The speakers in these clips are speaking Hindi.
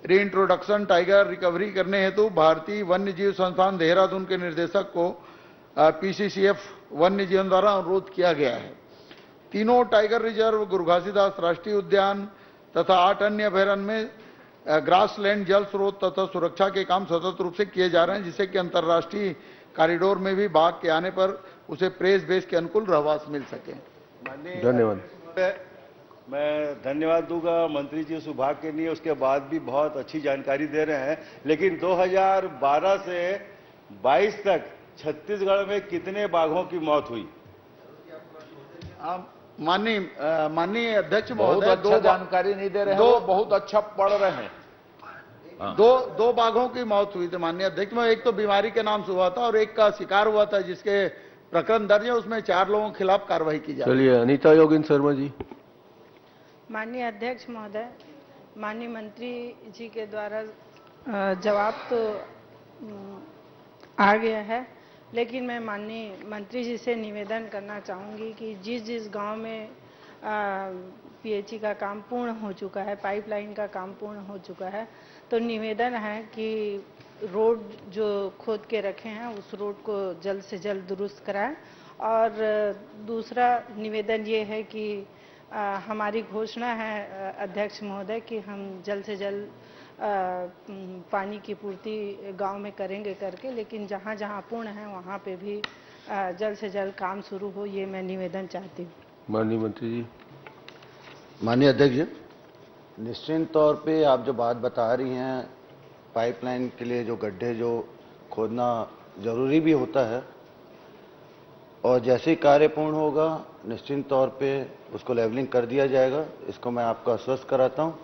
रीइंट्रोडक्शन टाइगर रिकवरी करने हेतु भारतीय वन्य जीव संस्थान देहरादून के निर्देशक को पीसीसीएफ वन्य जीवन द्वारा अनुरोध किया गया है। तीनों टाइगर रिजर्व, गुरु घासीदास राष्ट्रीय उद्यान तथा 8 अन्य अभयारण्य में ग्रासलैंड जल स्रोत तथा सुरक्षा के काम सतत रूप से किए जा रहे हैं, जिससे कि अंतर्राष्ट्रीय कॉरिडोर में भी बाघ के आने पर उसे प्रेस बेस के अनुकूल रहवास मिल सके। धन्यवाद। मैं धन्यवाद दूंगा मंत्री जी उस विभाग के लिए, उसके बाद भी बहुत अच्छी जानकारी दे रहे हैं। लेकिन 2012 से 22 तक छत्तीसगढ़ में कितने बाघों की मौत हुई? माननीय अध्यक्ष बहुत महोदय, अच्छा जानकारी नहीं दे रहे हैं, वो बहुत अच्छा पढ़ रहे हैं। दो बाघों की मौत हुई थी माननीय अध्यक्ष में। एक तो बीमारी के नाम से हुआ था और एक का शिकार हुआ था, जिसके प्रकरण दर्ज है, उसमें 4 लोगों के खिलाफ कार्रवाई की जाए। चलिए अनीता योगिन शर्मा जी। माननीय अध्यक्ष महोदय, माननीय मंत्री जी के द्वारा जवाब तो आ गया है, लेकिन मैं माननीय मंत्री जी से निवेदन करना चाहूँगी कि जिस गांव में पीएचई का काम पूर्ण हो चुका है, पाइपलाइन का काम पूर्ण हो चुका है, तो निवेदन है कि रोड जो खोद के रखे हैं उस रोड को जल्द से जल्द दुरुस्त कराएं। और दूसरा निवेदन ये है कि हमारी घोषणा है अध्यक्ष महोदय कि हम जल्द से जल्द पानी की पूर्ति गांव में करेंगे करके, लेकिन जहां जहां पूर्ण है वहां पे भी जल्द से जल्द काम शुरू हो, ये मैं निवेदन चाहती हूँ। माननीय मंत्री जी। माननीय अध्यक्ष जी, निश्चित तौर पे आप जो बात बता रही हैं, पाइपलाइन के लिए जो गड्ढे जो खोदना जरूरी भी होता है, और जैसे ही कार्य पूर्ण होगा निश्चित तौर पे उसको लेवलिंग कर दिया जाएगा। इसको मैं आपको आश्वस्त कराता हूँ।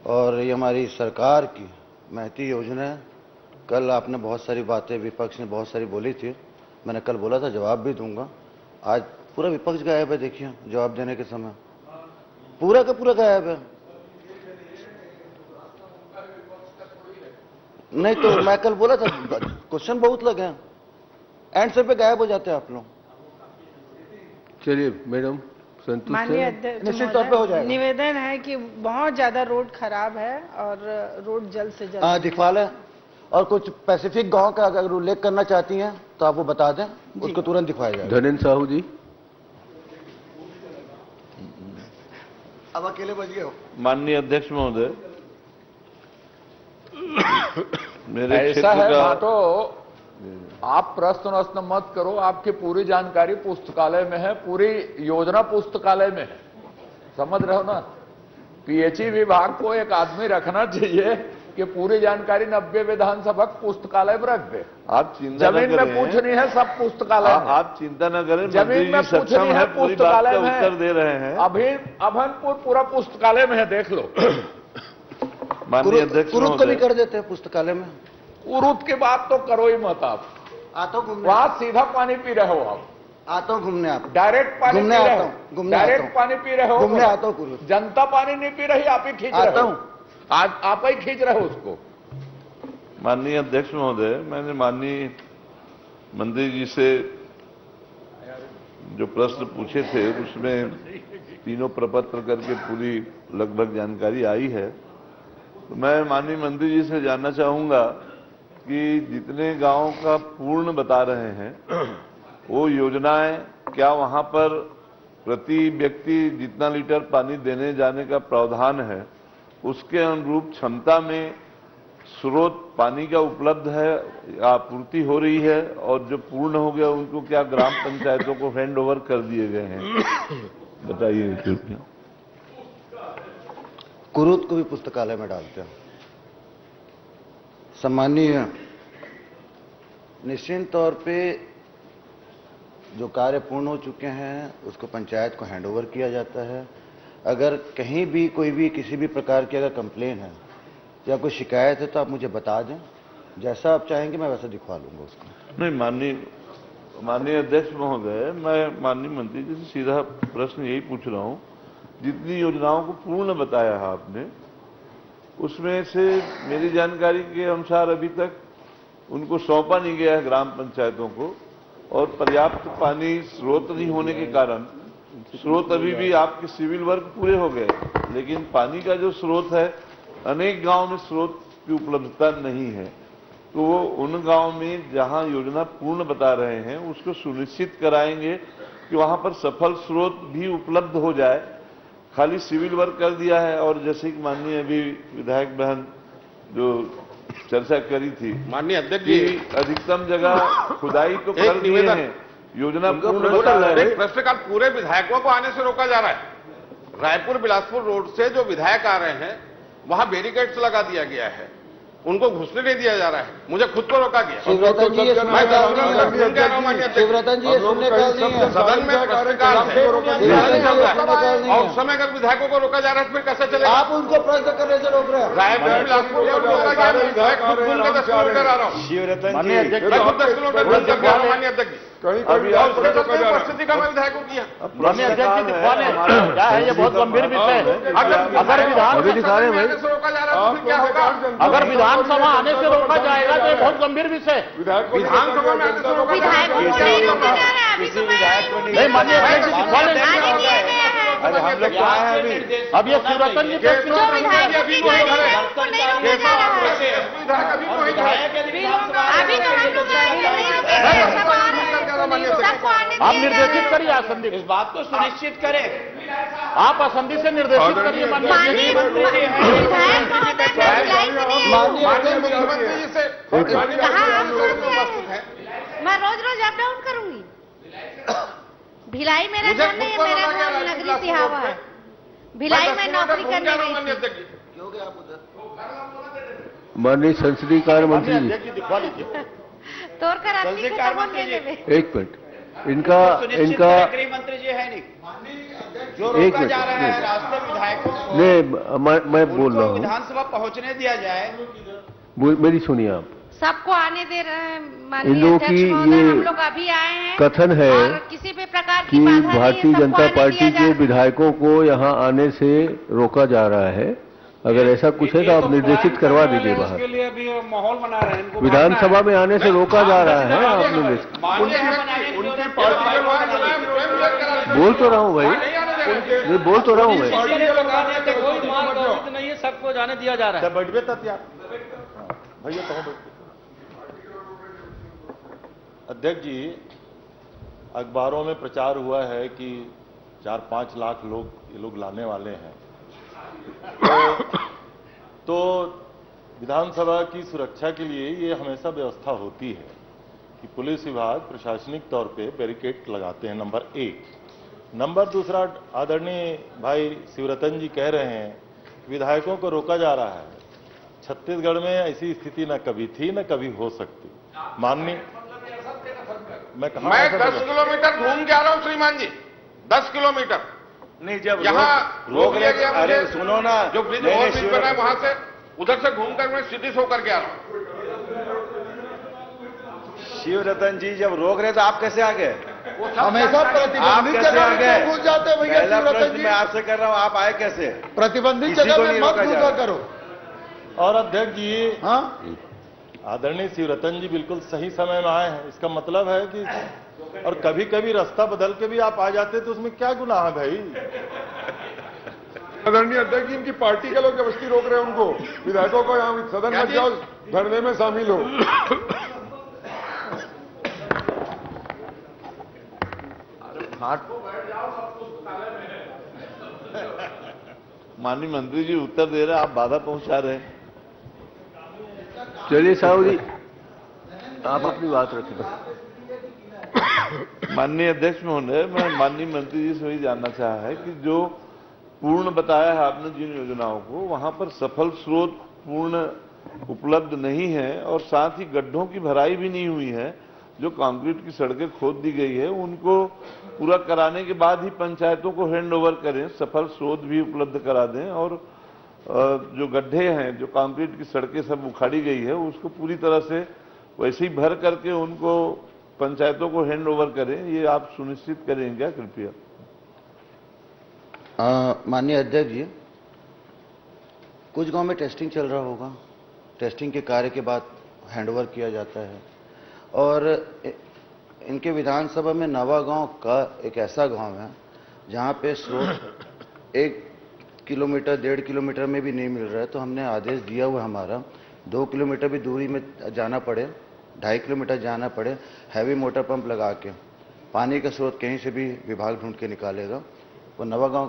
और ये हमारी सरकार की महती योजना है। कल आपने बहुत सारी बातें, विपक्ष ने बहुत सारी बोली थी, मैंने कल बोला था जवाब भी दूंगा। आज पूरा विपक्ष गायब है, देखिए जवाब देने के समय पूरा का पूरा गायब है। नहीं तो मैं कल बोला था, क्वेश्चन बहुत लगे हैं, एंड से पे गायब हो जाते हैं आप लोग। चलिए मैडम संतुष्ट माननीय है? अध्यक्ष निश्चित तौर पे हो जाएगा। निवेदन है कि बहुत ज्यादा रोड खराब है और रोड जल्द से जल्द दिखवा लें। और कुछ स्पेसिफिक गांव का अगर उल्लेख करना चाहती हैं तो आप वो बता दें, उसको तुरंत दिखवाया जाएगा। धनेन्द्र साहू जी। अब अकेले बच गए हो। माननीय अध्यक्ष महोदय, मेरे ऐसा है क्षेत्र का तो आप प्रश्न वश्न मत करो, आपकी पूरी जानकारी पुस्तकालय में है, पूरी योजना पुस्तकालय में है, समझ रहे हो ना। पीएचई विभाग को एक आदमी रखना चाहिए कि पूरी जानकारी 90 विधानसभा पुस्तकालय में रख दे। आप चिंता न जमीन में करें, पूछनी है सब पुस्तकालय में। आप चिंता न करें, जमीन में मंत्री जी पूछनी सक्षम है है, पूरी बात पुस्तकालय का में उत्तर दे रहे हैं। अभी अभनपुर पूरा पुस्तकालय में है, देख लो। माननीय अध्यक्ष कुरुत को भी महोदय, कर देते हैं पुस्तकालय में। उरुत की बात तो करो ही मत आप, आता हूँ घूमने। वहां सीधा पानी पी रहे हो आप, आता हूँ घूमने। आप डायरेक्ट पानी घूमने पी आता रहे हूँ, हो, घूमने आता डायरेक्ट हूँ। पानी पी रहे हो, घूमने आता हूँ कुरुत। जनता पानी नहीं पी रही, आप ही खींच रहे आता हो। हूँ। आज आप ही खींच रहे हो उसको। माननीय अध्यक्ष महोदय, मैंने माननीय मंत्री जी से जो प्रश्न पूछे थे उसमें तीनों प्रपत्र करके पूरी लगभग जानकारी आई है। तो मैं माननीय मंत्री जी से जानना चाहूंगा कि जितने गांव का पूर्ण बता रहे हैं वो योजनाएं क्या वहां पर प्रति व्यक्ति जितना लीटर पानी देने जाने का प्रावधान है उसके अनुरूप क्षमता में स्रोत पानी का उपलब्ध है, आपूर्ति हो रही है, और जो पूर्ण हो गया उनको क्या ग्राम पंचायतों को हैंड ओवर कर दिए गए हैं, बताइए कृपया। कुरुत को भी पुस्तकालय में डालते हैं। सम्मानीय, निश्चित तौर पे जो कार्य पूर्ण हो चुके हैं उसको पंचायत को हैंडओवर किया जाता है। अगर कहीं भी कोई भी किसी भी प्रकार की अगर कंप्लेन है या कोई शिकायत है तो आप मुझे बता दें, जैसा आप चाहेंगे मैं वैसा दिखवा लूंगा उसको। नहीं, माननीय अध्यक्ष महोदय, मैं माननीय मंत्री जी से सीधा प्रश्न यही पूछ रहा हूं, जितनी योजनाओं को पूर्ण बताया है आपने, उसमें से मेरी जानकारी के अनुसार अभी तक उनको सौंपा नहीं गया है ग्राम पंचायतों को, और पर्याप्त पानी स्रोत नहीं होने के कारण स्रोत अभी भी आपके सिविल वर्क पूरे हो गए, लेकिन पानी का जो स्रोत है अनेक गांव में स्रोत की उपलब्धता नहीं है, तो वो उन गांव में जहां योजना पूर्ण बता रहे हैं उसको सुनिश्चित कराएंगे कि वहां पर सफल स्रोत भी उपलब्ध हो जाए। खाली सिविल वर्क कर दिया है, और जैसे कि माननीय अभी विधायक बहन जो चर्चा करी थी, माननीय अध्यक्ष जी, अधिकतम जगह खुदाई तो कर दिए हैं, योजना पूर्ण बता रहे हैं। प्रश्नकाल पूरे विधायकों को आने से रोका जा रहा है। रायपुर बिलासपुर रोड से जो विधायक आ रहे हैं वहां बैरिकेड्स लगा दिया गया है, उनको घुसने नहीं दिया जा रहा है। मुझे खुद को रोका गया। शिवरतन जी, ये सुनने का नहीं है। शिवरतन जी, ये सुनने का नहीं है। सदन में प्रश्नकाल है और समय अगर विधायकों को रोका जा रहा है फिर कैसे चलेगा? आप उनको प्रश्न करने से रोक रहे हैं। रायपुर बिलासपुर रोड रोका गया, विधायक खुद घूम के 10 किलोमीटर आ रहा हूँ। शिवरतन जी, मैं खुद 10 किलोमीटर घूम के आ रहा हूँ माननीय अध्यक्ष जी। उपस्थिति का मैं विधायकों की माननीय अध्यक्ष जी, क्या है ये बहुत गंभीर विषय है। अगर अभी दिखा रहे हैं भाई, से रोका जा रहा है तो फिर क्या होगा? अगर विधानसभा आने से रोका जाएगा तो ये बहुत गंभीर विषय है। विधानसभा में आने से रोका जा रहा है। किसी विधायक को नहीं, माननीय अध्यक्ष जी दिखा लें। अरे हम लोग कहाँ हैं अभी? अब ये शिवरतन जी विधायक अभी तो वही खड़े हैं। आप निर्देशित करिए असंधि, इस बात को सुनिश्चित करें। आप असंधि से निर्देशित करिए माननीय मुख्यमंत्री जी से मैं रोज रोज अप डाउन करूंगी। भिलाई मेरा घर नहीं है, मेरा घर नगरी सिहावा है। भिलाई में नौकरी करने गई थी। माननीय संसदीय कार्य मंत्री जी, तोड़कर आदमी को कमन देने में। एक मिनट, इनका गृह मंत्री जी है नहीं, जो रोका जा रहा है रास्ते विधायकों को, नहीं, मैं बोल रहा हूँ, विधानसभा पहुंचने दिया जाए। मेरी सुनिए आप। सबको आने दे रहे हैं इन माननीय लोगों अध्यक्ष की महोदय, ये हम लोग अभी आए हैं। कथन है और किसी भी प्रकार की कि बाधा नहीं है, भारतीय सबको जनता आने पार्टी दिया के जा- विधायकों को यहाँ आने से रोका जा रहा है। अगर ऐसा कुछ है तो आप निर्देशित करवा दीजिए बाहर। उसके लिए अभी माहौल बना रहे हैं, इनको विधानसभा में आने से रोका जा रहा है, आप निर्देशित। उनकी पार्टी के लोग बोल तो रहा हूँ भाई, मैं बोल तो रहा हूँ भाई। कोई मार्ग नहीं है, सबको जाने दिया जा रहा है। भैया कहो। अध्यक्ष जी, अखबारों में प्रचार हुआ है कि 4-5 लाख लोग ये लोग लाने वाले हैं, तो विधानसभा की सुरक्षा के लिए ये हमेशा व्यवस्था होती है कि पुलिस विभाग प्रशासनिक तौर पे बैरिकेड लगाते हैं, नंबर 1। नंबर दूसरा, आदरणीय भाई शिवरतन जी कह रहे हैं विधायकों को रोका जा रहा है। छत्तीसगढ़ में ऐसी स्थिति न कभी थी न कभी हो सकती। माननीय मैं 10 किलोमीटर घूम के आ रहा हूँ श्रीमान जी, 10 किलोमीटर। नहीं, जब यहाँ रोक लिया गया। अरे सुनो ना, जो ब्रिज और ब्रिज बना है वहां से उधर से घूमकर मैं सीधी से होकर के आ रहा हूँ। शिवरतन जी जब रोक रहे तो आप कैसे आ गए? हमेशा प्रतिबंधित जगह में घुस जाते हैं भैया। पहला शिवरतन प्रश्न जी, मैं आपसे कर रहा हूँ, आप आए कैसे? प्रतिबंधित किसी जगह को में नहीं मत रोका जा घुसा रहा। करो। और अध्यक्ष जी, हाँ, आदरणीय शिवरतन जी बिल्कुल सही समय में आए हैं। इसका मतलब है कि और कभी कभी रास्ता बदल के भी आप आ जाते तो उसमें क्या गुनाह है भाई? आदरणीय अध्यक्ष जी, इनकी पार्टी के लोग जबरदस्ती रोक रहे हैं उनको, विधायकों को यहाँ सदन में जाओ, धरने में शामिल हो। माननीय मंत्री जी उत्तर दे रहे हैं, आप बाधा पहुंचा रहे हैं। चलिए साहू जी, आप अपनी बात रखें। माननीय अध्यक्ष महोदय, मैं माननीय मंत्री जी से वही जानना चाहा है कि जो पूर्ण बताया है आपने जिन योजनाओं को, वहां पर सफल स्रोत पूर्ण उपलब्ध नहीं है और साथ ही गड्ढों की भराई भी नहीं हुई है। जो कंक्रीट की सड़कें खोद दी गई है उनको पूरा कराने के बाद ही पंचायतों को हैंड ओवर करें, सफल स्रोत भी उपलब्ध करा दें और जो गड्ढे हैं, जो कंक्रीट की सड़कें सब उखाड़ी गई है, उसको पूरी तरह से वैसे ही भर करके उनको पंचायतों को हैंड ओवर करें। ये आप सुनिश्चित करें क्या कृपया? माननीय अध्यक्ष जी, कुछ गांव में टेस्टिंग चल रहा होगा, टेस्टिंग के कार्य के बाद हैंडओवर किया जाता है। और इनके विधानसभा में नवा गांव का एक ऐसा गांव है जहां पे स्रोत एक किलोमीटर 1.5 किलोमीटर में भी नहीं मिल रहा है, तो हमने आदेश दिया हुआ हमारा 2 किलोमीटर भी दूरी में जाना पड़े, 2.5 किलोमीटर जाना पड़े, हैवी मोटर पंप लगा के पानी का स्रोत कहीं से भी विभाग ढूंढ के निकालेगा। वो नवागांव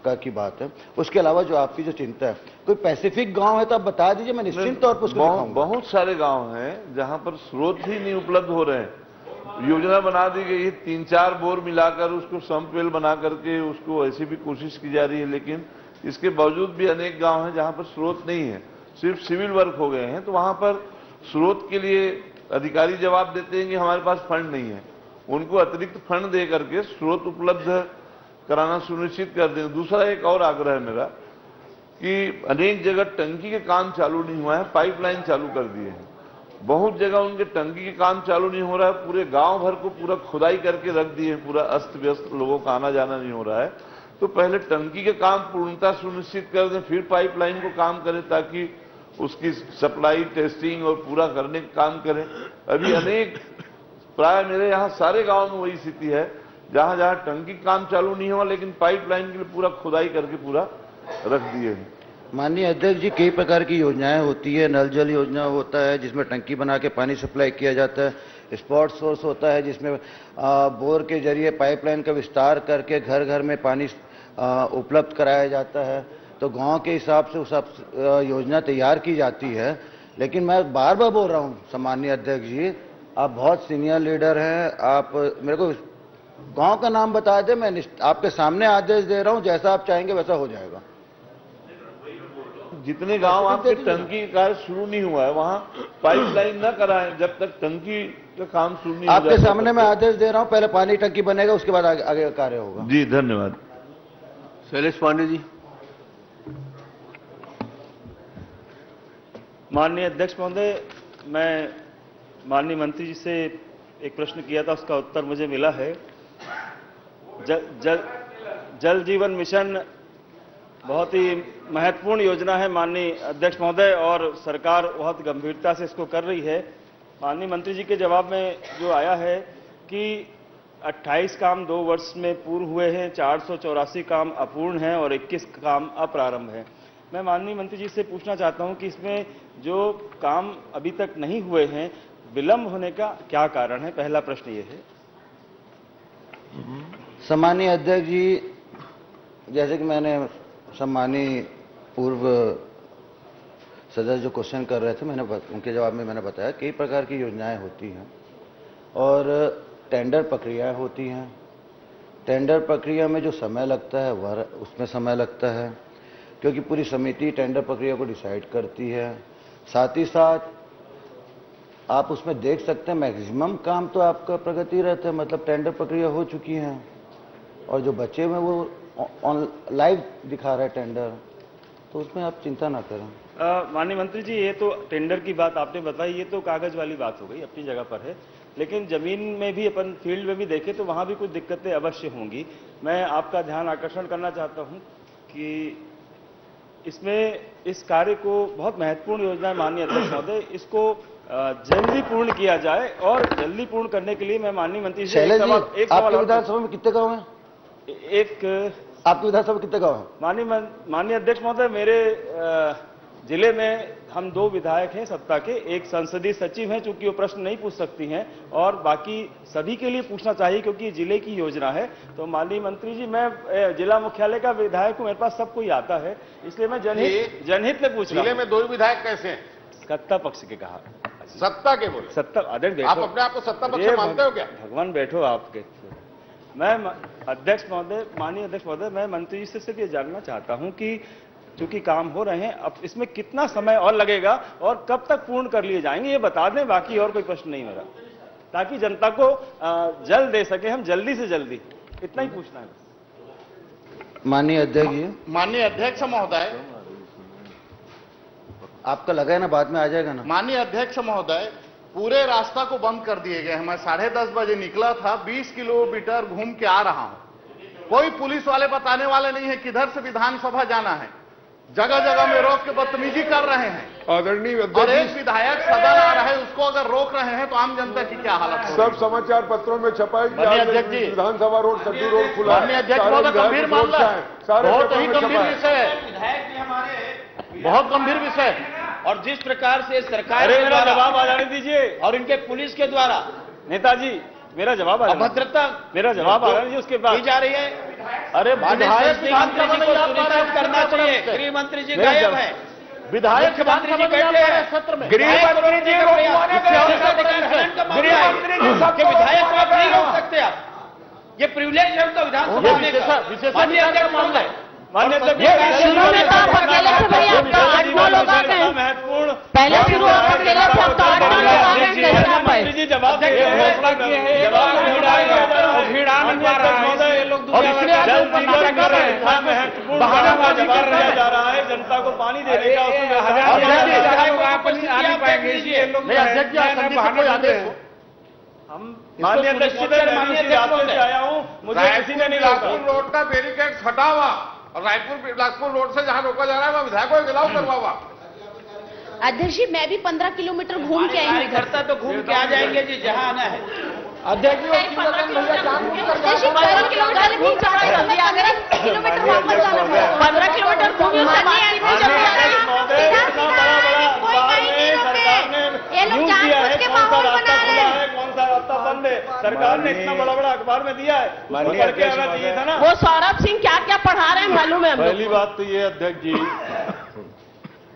का की बात है। उसके अलावा जो आपकी जो चिंता है, कोई पैसिफिक गांव है तो आप बता दीजिए, मैं निश्चित तौर पर उसको बहुत सारे गांव हैं जहां पर स्रोत ही नहीं उपलब्ध हो रहे हैं। योजना बना दी गई है, 3-4 बोर मिलाकर उसको सम्प वेल बना करके उसको ऐसी भी कोशिश की जा रही है, लेकिन इसके बावजूद भी अनेक गांव हैं जहां पर स्रोत नहीं है, सिर्फ सिविल वर्क हो गए हैं। तो वहां पर स्रोत के लिए अधिकारी जवाब देते हैं कि हमारे पास फंड नहीं है। उनको अतिरिक्त फंड दे करके स्रोत उपलब्ध कराना सुनिश्चित कर दें। दूसरा एक और आग्रह है मेरा कि अनेक जगह टंकी के काम चालू नहीं हुआ है, पाइपलाइन चालू कर दिए हैं। बहुत जगह उनके टंकी के काम चालू नहीं हो रहा है, पूरे गांव भर को पूरा खुदाई करके रख दिए हैं, पूरा अस्त व्यस्त, लोगों का आना जाना नहीं हो रहा है। तो पहले टंकी के काम पूर्णता सुनिश्चित कर दें, फिर पाइपलाइन को काम करें, ताकि उसकी सप्लाई, टेस्टिंग और पूरा करने का काम करें। अभी अनेक, प्राय मेरे यहाँ सारे गाँव में वही स्थिति है, जहां जहां टंकी काम चालू नहीं हुआ लेकिन पाइपलाइन के लिए पूरा खुदाई करके पूरा रख दिए हैं। माननीय अध्यक्ष जी, कई प्रकार की योजनाएं होती है। नल जल योजना होता है जिसमें टंकी बना के पानी सप्लाई किया जाता है। स्पॉट सोर्स होता है जिसमें बोर के जरिए पाइपलाइन का विस्तार करके घर घर में पानी उपलब्ध कराया जाता है। तो गांव के हिसाब से उस योजना तैयार की जाती है। लेकिन मैं बार बार बोल रहा हूं सम्माननीय अध्यक्ष जी, आप बहुत सीनियर लीडर हैं, आप मेरे को गांव का नाम बता दें, मैं आपके सामने आदेश दे रहा हूं, जैसा आप चाहेंगे वैसा हो जाएगा। जितने गांव आपके टंकी का कार्य शुरू नहीं हुआ है वहां पाइपलाइन न कराएं जब तक टंकी का काम शुरू नहीं हो आपके सामने मैं आदेश दे रहा हूं, पहले पानी टंकी बनेगा, उसके बाद आगे का कार्य होगा। जी धन्यवाद। शैलेश पांडे जी। माननीय अध्यक्ष महोदय, मैं माननीय मंत्री जी से एक प्रश्न किया था, उसका उत्तर मुझे मिला है। जल जीवन मिशन बहुत ही महत्वपूर्ण योजना है माननीय अध्यक्ष महोदय, और सरकार बहुत गंभीरता से इसको कर रही है। माननीय मंत्री जी के जवाब में जो आया है कि 28 काम 2 वर्ष में पूर्ण हुए हैं, 484 काम अपूर्ण हैं और 21 काम अप्रारंभ हैं। मैं माननीय मंत्री जी से पूछना चाहता हूं कि इसमें जो काम अभी तक नहीं हुए हैं, विलंब होने का क्या कारण है? पहला प्रश्न ये है। सम्मानीय अध्यक्ष जी, जैसे कि मैंने सम्मानीय पूर्व सदस्य जो क्वेश्चन कर रहे थे, मैंने उनके जवाब में मैंने बताया कई प्रकार की योजनाएं होती हैं और टेंडर प्रक्रियाएं होती हैं। टेंडर प्रक्रिया में जो समय लगता है वह उसमें समय लगता है, क्योंकि पूरी समिति टेंडर प्रक्रिया को डिसाइड करती है। साथ ही साथ आप उसमें देख सकते हैं मैक्सिमम काम तो आपका प्रगति रहता है, मतलब टेंडर प्रक्रिया हो चुकी है और जो बचे हुए वो ऑन लाइव दिखा रहा है टेंडर, तो उसमें आप चिंता ना करें। माननीय मंत्री जी, ये तो टेंडर की बात आपने बताई, ये तो कागज वाली बात हो गई, अपनी जगह पर है, लेकिन जमीन में भी, अपन फील्ड में भी देखें तो वहां भी कुछ दिक्कतें अवश्य होंगी। मैं आपका ध्यान आकर्षण करना चाहता हूं कि इसमें इस कार्य को, बहुत महत्वपूर्ण योजना है माननीय अध्यक्ष महोदय, इसको जल्दी पूर्ण किया जाए और जल्दी पूर्ण करने के लिए मैं माननीय मंत्री से एक सवाल विधानसभा में कितने गांव हैं? आपकी विधानसभा कितने गांव हैं? माननीय अध्यक्ष महोदय, मेरे जिले में हम 2 विधायक हैं सत्ता के, एक संसदीय सचिव हैं, चूंकि वो प्रश्न नहीं पूछ सकती हैं, और बाकी सभी के लिए पूछना चाहिए क्योंकि जिले की योजना है। तो माननीय मंत्री जी, मैं जिला मुख्यालय का विधायक हूं, मेरे पास सब कोई आता है, इसलिए मैं जनहित में पूछ रहा हूं। जिले में 2 विधायक कैसे हैं? सत्ता पक्ष के कहा। सत्ता के बोले? सत्ता, आप अपने आप को सत्ता पक्ष मानते हो क्या? भगवान बैठो आपके। मैं अध्यक्ष महोदय, माननीय अध्यक्ष महोदय, मैं मंत्री जी से सिर्फ ये जानना चाहता हूं कि चूंकि काम हो रहे हैं, अब इसमें कितना समय और लगेगा और कब तक पूर्ण कर लिए जाएंगे, ये बता दें। बाकी और कोई प्रश्न नहीं मेरा, ताकि जनता को जल दे सके हम, जल्दी से जल्दी, इतना ही पूछना है। माननीय अध्यक्ष जी। माननीय अध्यक्ष महोदय, आपका लगा है ना, बाद में आ जाएगा ना। माननीय अध्यक्ष महोदय, पूरे रास्ता को बंद कर दिए गए हैं। मैं 10:30 बजे निकला था, 20 किलोमीटर घूम के आ रहा हूं। कोई पुलिस वाले बताने वाले नहीं है किधर से विधानसभा जाना है। जगह जगह में रोक के बदतमीजी कर रहे हैं आदरणीय और अध्यक्ष एक विधायक सदन आ रहा है, उसको अगर रोक रहे हैं तो आम जनता की क्या हालत होगी? सब समाचार पत्रों में छपा है कि माननीय आज अध्यक्ष जी, विधानसभा रोड सड्डू रोड खुला है। माननीय अध्यक्ष, सारे बहुत विधायक गंभीर की मामला सुरक्षा है, सारे बहुत पेपरों ही में गंभीर छपा है। विषय है, विधायक भी हमारे बहुत गंभीर विषय है। और जिस प्रकार से सरकार अरे के मेरा द्वारा जवाब आ जाने दीजिए और इनके पुलिस के द्वारा नेताजी, मेरा जवाब आ जाने दीजिए। अभद्रता मेरा जवाब आ जाने दीजिए उसके बाद की जा रही है। अरे माननीय विधायक मंत्री जी को सुनिश्चित करना चाहिए। गृह मंत्री जी गायब है, विधायक मुख्यमंत्री जी बैठे हैं सत्र में, गृह मंत्री जी को विधायक को आप नहीं रोक सकते। आप ये प्रिविलेज है उनका विधानसभा में माननीय अध्यक्ष महोदय। मान्य शुरू में तो आप अकेले थे भाई, आपका 8-9 लोग आ गए। महत्वपूर्ण पहले शुरू आप अकेले थे, अब तो 8-9 लोग आ गए। कैसे आप आए? जी जवाब दे घोषणा की है, जवाब भीड़ आ रहा है, ये लोग और इसलिए आज जल कर रहे हैं, महत्वपूर्ण बहानाबाजी कर रहा जा रहा है, जनता को पानी देने का उसमें नहीं अध्यक्ष जी, आप संधि से कोई आदेश हो? माननीय अध्यक्ष महोदय से आया हूँ, मुझे किसी ने नहीं रोका। बिलासपुर रोड का बैरिकेड हटा हुआ और रायपुर बिलासपुर रोड से जहां रोका जा रहा है वहां विधायकों को गिलाव करवा हुआ। अध्यक्ष जी, मैं भी 15 किलोमीटर घूम के आई हूँ। करता तो घूम के आ जाएंगे जी जहां आना है। अध्यक्ष जी, 15 किलोमीटर किलोमीटर नहीं जा रहा है, अगर 1 किलोमीटर वापस जाना पड़ा। 15 किलोमीटर घूमी उसके बाद ये लोग जानबूझ के माहौल बना रहे हैं। कौन सा रास्ता बंद है? सरकार ने इतना बड़ा बड़ा अखबार में दिया है, माननीय पढ़ के अध्यक्ष आना चाहिए था ना। वो सौरभ सिंह क्या क्या पढ़ा रहे हैं मालूम है? पहली बात तो ये अध्यक्ष जी,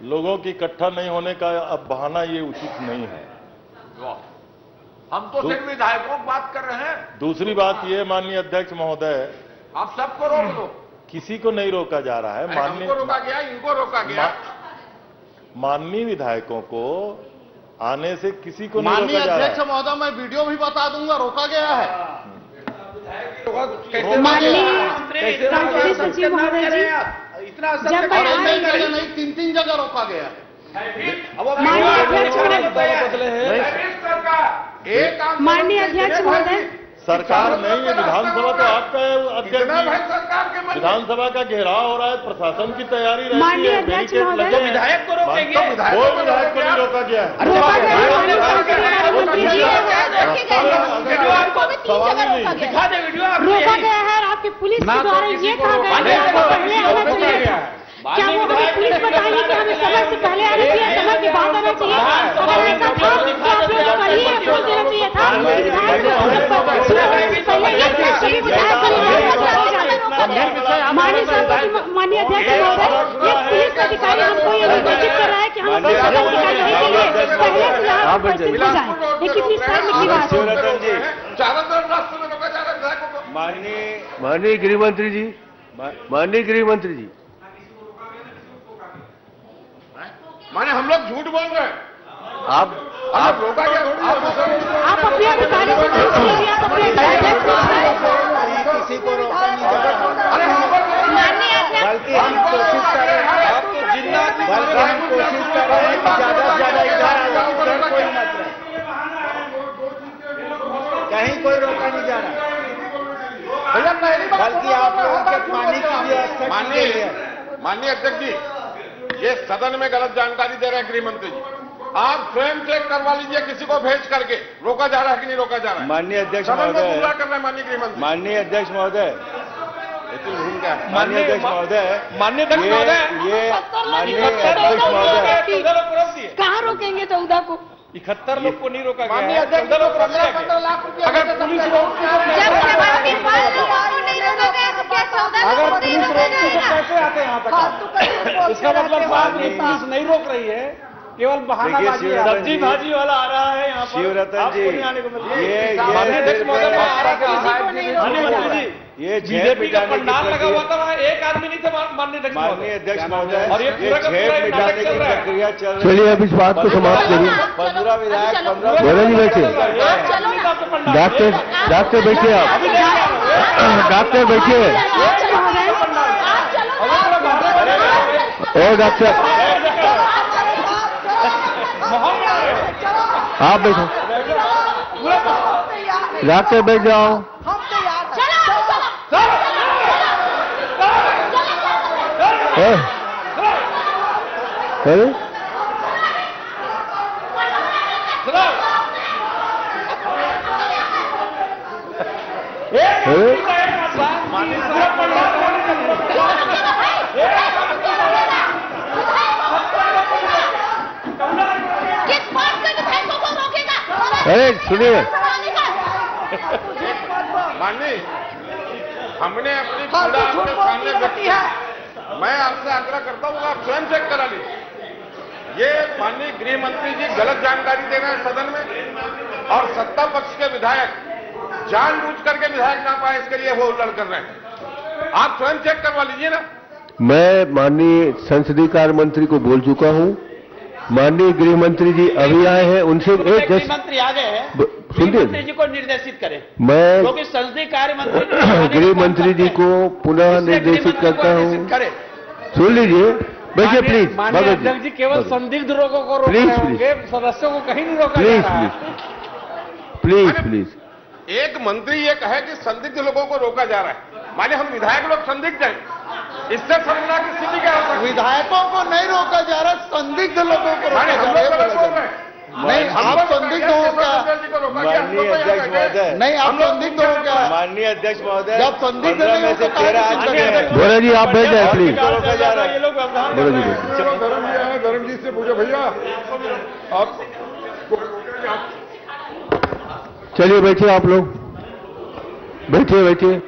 लोगों की इकट्ठा नहीं होने का अब बहाना ये उचित नहीं है। हम तो सिर्फ विधायकों की बात कर रहे हैं। दूसरी बात ये माननीय अध्यक्ष महोदय, आप सबको रोक दो। किसी को नहीं रोका जा रहा है। हमको रोका गया, इनको रोका गया। माननीय विधायकों को आने से किसी को नहीं माननीय रोका जा रहा अध्यक्ष महोदय, मैं वीडियो भी बता दूंगा, रोका गया है। मंत्री सचिव महोदय जी, इतना जब मैं आ रही जगह नहीं, 3-3 जगह रोका गया। माननीय अध्यक्ष माननीय अध्यक्ष महोदय, सरकार नहीं है, विधानसभा तो आपका है अध्यक्ष जी। विधानसभा का घेराव हो रहा है, प्रशासन की तैयारी रहती माननीय है, अध्यक्ष बैरिकेड महोदय, लगे हैं। विधायक को रोकेंगे। कोई विधायक को नहीं रोका गया है। रोका गया है, माननीय संसदीय मंत्री जी, दिखा दे वीडियो। रोका गया है और आपकी पुलिस के द्वारा ये कहा गया है कि आपको पहले आना चाहिए था। क्या वो हमें पुलिस बताएगी कि हमें समय से पहले आना चाहिए, समय के बाद आना चाहिए? अगर ऐसा था तो आप लोग कल ही बोल देना चाहिए था। माननीय अध्यक्ष महोदय, ये पुलिस अधिकारी हमको ये सूचित कर रहा है कि हम पहले से यहाँ उपस्थित हो जाए। ये कितनी शर्म की बात है। चारों तरफ रास्ते में रोका जा रहा है विधायकों को। माननीय गृह मंत्री जी, माननीय गृह मंत्री जी, माने हम लोग झूठ बोल रहे हैं। आप रोका गया थोड़ी। आप अपने अधिकारी से पूछ लीजिए, आप अपने अध्यक्ष किसी को रोका नहीं जा रहा। बल्कि हम कोशिश कर रहे हैं, बल्कि हम कोशिश कर रहे हैं कि ज्यादा से ज्यादा इधर कोई मत रहे, कहीं कोई रोका नहीं जा रहा। बल्कि आप लोगों के पानी की व्यवस्था की गई है। माननीय अध्यक्ष जी, ये सदन में गलत जानकारी दे रहे हैं गृह मंत्री जी। आप स्वयं चेक करवा लीजिए किसी को भेज करके, रोका जा रहा है कि नहीं रोका जा रहा है। माननीय अध्यक्ष सदन में महोदय, पूरा कर रहे हैं माननीय गृह मंत्री। माननीय अध्यक्ष महोदय, भूमिका है। माननीय अध्यक्ष महोदय, माननीय अध्यक्ष महोदय, ये माननीय अध्यक्ष महोदय, कहाँ रोकेंगे 14 को? 71 लोग को नहीं रोका गया माननीय है। अध्यक्ष, 15 लाख रुपया अगर पुलिस रोकती तो अगर पुलिस रोकती तो कैसे आते हैं यहाँ तक? इसका मतलब साहब ये पुलिस नहीं रोक रही है, केवल बहानाबाजी है। सब्जी भाजी वाला आ रहा है यहाँ पर, शिवरतन जी, आपको नहीं आने को मिल रहा है। ये माननीय अध्यक्ष महोदय, मैं आ रहा था, किसी को नहीं रोका। ये बीजेपी का पंडाल लगा हुआ था, वहाँ एक आदमी नहीं था माननीय अध्यक्ष महोदय। माननीय अध्यक्ष महोदय, और ये पूरा का पूरा झेप एक मिटाने नाटक की चल रहा है। प्रक्रिया चल रही है। चलिए अब इस बात को समाप्त करिए। 15 विधायक, 15 गौरव जी बैठिए, डॉक्टर बैठिए, आप डॉक्टर बैठिए, और डॉक्टर आप बैठो, डॉक्टर बैठ जाओ। अरे अरे सुनिए, माननीय, हमने अपनी पीड़ा आपके सामने व्यक्त की है। मैं आपसे आग्रह करता हूँ आप स्वयं चेक करा लीजिए। ये माननीय गृह मंत्री जी गलत जानकारी दे रहे हैं सदन में, और सत्ता पक्ष के विधायक जानबूझ करके विधायक ना पाए इसके लिए वो लड़ कर रहे हैं। आप स्वयं चेक करवा लीजिए ना। मैं माननीय संसदीय कार्य मंत्री को बोल चुका हूं। माननीय गृह मंत्री जी अभी आए हैं, उनसे एक गृह मंत्री आ गए हैं, सुनिए, मंत्री जी को निर्देशित करें। मैं क्योंकि संसदीय कार्य मंत्री गृह मंत्री जी को पुनः निर्देशित करता हूं। सुन लीजिए, बैठिए प्लीज। माननीय अध्यक्ष जी केवल संदिग्ध लोगों को रोक रहे होंगे, सदस्यों को कहीं नहीं रोका जा रहा है। Please please. एक मंत्री ये कहे कि संदिग्ध लोगों को रोका जा रहा है, माने हम विधायक लोग संदिग्ध हैं, इससे समझना कि स्थिति क्या हो। विधायकों को नहीं रोका जा रहा, संदिग्ध लोगों को रोका जा रहा है। नहीं, आप संदिग्ध हो क्या? माननीय अध्यक्ष महोदय, नहीं, आप संदिग्ध हो क्या? माननीय अध्यक्ष महोदय, जब संदिग्ध नहीं हो तो 13 आज बोरा जी आप बैठ जाए प्लीज। रोका जा रहा है। बोरा जी धर्म जी से पूछो भैया आप। चलिए बैठिए, आप लोग बैठिए बैठिए।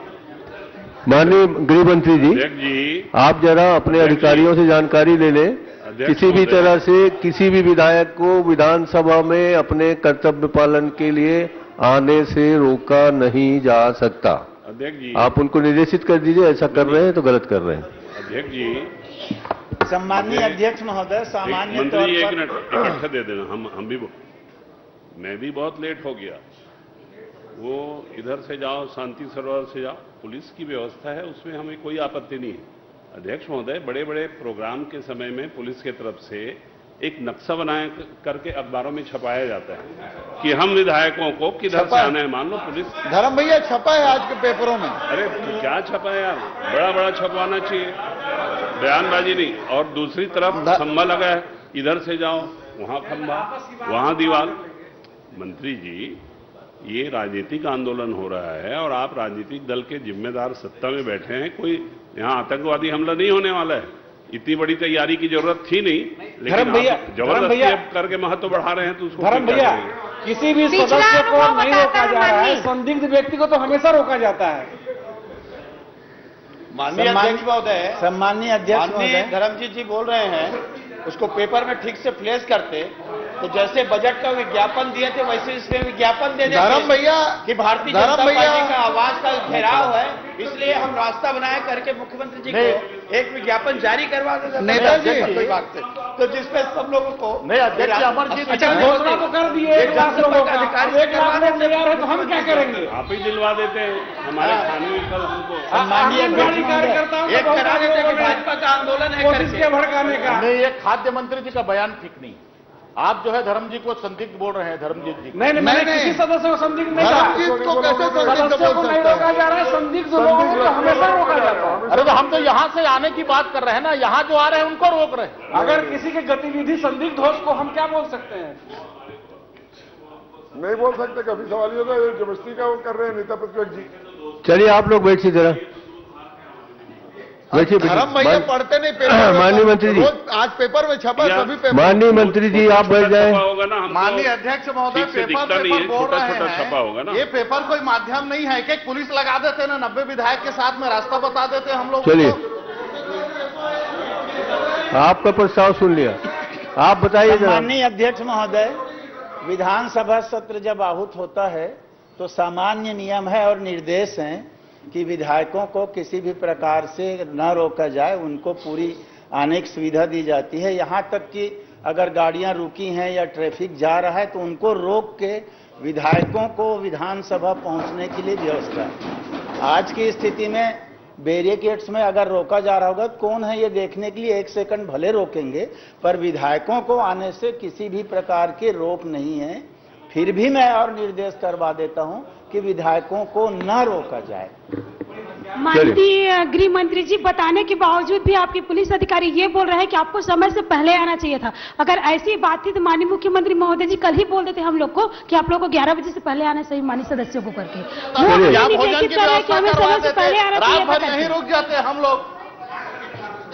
माननीय गृह मंत्री जी, आप जरा अपने अधिकारियों से जानकारी ले लें। किसी भी तरह से किसी भी विधायक को विधानसभा में अपने कर्तव्य पालन के लिए आने से रोका नहीं जा सकता। अध्यक्ष जी, आप उनको निर्देशित कर दीजिए, ऐसा कर रहे हैं तो गलत कर रहे हैं। अध्यक्ष जी, सम्माननीय अध्यक्ष महोदय, सामान्य तौर मंत्री पर एक मिनट इकट्ठा दे देना। हम भी, मैं भी बहुत लेट हो गया। वो इधर से जाओ, शांति सरोवर से जाओ, पुलिस की व्यवस्था है, उसमें हमें कोई आपत्ति नहीं है। अध्यक्ष महोदय, बड़े बड़े प्रोग्राम के समय में पुलिस की तरफ से एक नक्शा बनाया करके अखबारों में छपाया जाता है कि हम विधायकों को किधर से आना है। मान लो पुलिस धर्म भैया छपा है आज के पेपरों में। अरे क्या छपा है यार, बड़ा बड़ा छपवाना चाहिए, बयानबाजी नहीं। और दूसरी तरफ खंभा लगा है, इधर से जाओ वहां खंभा, वहां दीवार। मंत्री जी, ये राजनीतिक आंदोलन हो रहा है और आप राजनीतिक दल के जिम्मेदार सत्ता में बैठे हैं। कोई यहाँ आतंकवादी हमला नहीं होने वाला है। इतनी बड़ी तैयारी की जरूरत थी नहीं, लेकिन आप जबरदस्ती करके महत्व बढ़ा रहे हैं तो उसको धर्म भैया, किसी भी सदस्य को नहीं रोका जा रहा है, संदिग्ध व्यक्ति को तो हमेशा रोका जाता है। माननीय अध्यक्ष महोदय, सम्माननीय अध्यक्ष महोदय, धर्मजीत जी बोल रहे हैं, उसको पेपर में ठीक से फ्लैश करते तो जैसे बजट का विज्ञापन दिए थे वैसे इसमें विज्ञापन दे देते। धर्म भैया कि भारतीय जनता पार्टी का आवाज का घेराव है, इसलिए हम रास्ता बनाया करके मुख्यमंत्री जी को एक विज्ञापन जारी करवा देते नेताजी विभाग से, तो जिसमें सब लोगों को नहीं अध्यक्ष अमरजीत घोषणा तो कर दिए 1 लाख लोगों का, 1 लाख लोग तैयार है तो हम क्या करेंगे? आप ही दिलवा देते हैं हमारे थाने में कल हमको। आंगनबाड़ी कार्यकर्ताओं एक करा देते कि भाजपा का आंदोलन है कोशिश के भड़काने का। नहीं, ये खाद्य मंत्री जी का बयान ठीक नहीं। आप जो है धर्म जी को संदिग्ध बोल रहे हैं। धर्मजीत जी नहीं, मैंने किसी सदस्य को संदिग्ध नहीं कहा। धर्मजीत को कैसे सदस्यों को नहीं रोका जा रहा है, संदिग्ध लोगों को हमेशा रोका जाता है। अरे तो हम तो यहाँ से आने की बात कर रहे हैं ना, यहाँ जो आ रहे हैं उनको रोक रहे हैं। अगर किसी की गतिविधि संदिग्ध हो उसको हम क्या बोल सकते हैं? नहीं बोल सकते। कभी सवाल ये तो जबरदस्ती का वो कर रहे हैं नेता प्रतिपक्ष जी। चलिए आप लोग बैठिए जरा, धर्म भैया पढ़ते नहीं पेपर। माननीय मंत्री जी, आज पेपर में छपा, सभी पेपर। माननीय मंत्री जी आप बैठ जाए। माननीय अध्यक्ष महोदय, पेपर बोल रहे हैं, ये पेपर कोई माध्यम नहीं है कि पुलिस लगा देते ना, 90 विधायक के साथ में रास्ता बता देते हम लोग। चलिए, आपका प्रस्ताव सुन लिया, आप बताइए। माननीय अध्यक्ष महोदय, विधानसभा सत्र जब आहूत होता है तो सामान्य नियम है और निर्देश हैं कि विधायकों को किसी भी प्रकार से न रोका जाए, उनको पूरी आने की सुविधा दी जाती है। यहाँ तक कि अगर गाड़ियाँ रुकी हैं या ट्रैफिक जा रहा है तो उनको रोक के विधायकों को विधानसभा पहुँचने के लिए व्यवस्था है। आज की स्थिति में बैरिकेड्स में अगर रोका जा रहा होगा, कौन है ये देखने के लिए 1 सेकंड भले रोकेंगे, पर विधायकों को आने से किसी भी प्रकार की रोक नहीं है। फिर भी मैं और निर्देश करवा देता हूं कि विधायकों को न रोका जाए। माननीय गृह मंत्री जी, बताने के बावजूद भी आपके पुलिस अधिकारी ये बोल रहे हैं कि आपको समय से पहले आना चाहिए था। अगर ऐसी बात थी तो माननीय मुख्यमंत्री महोदय जी कल ही बोल देते हम लोग को कि आप लोगों को 11 बजे से पहले आना चाहिए, माननीय सदस्यों को करके। रात भर यहीं रुक जाते हम लोग।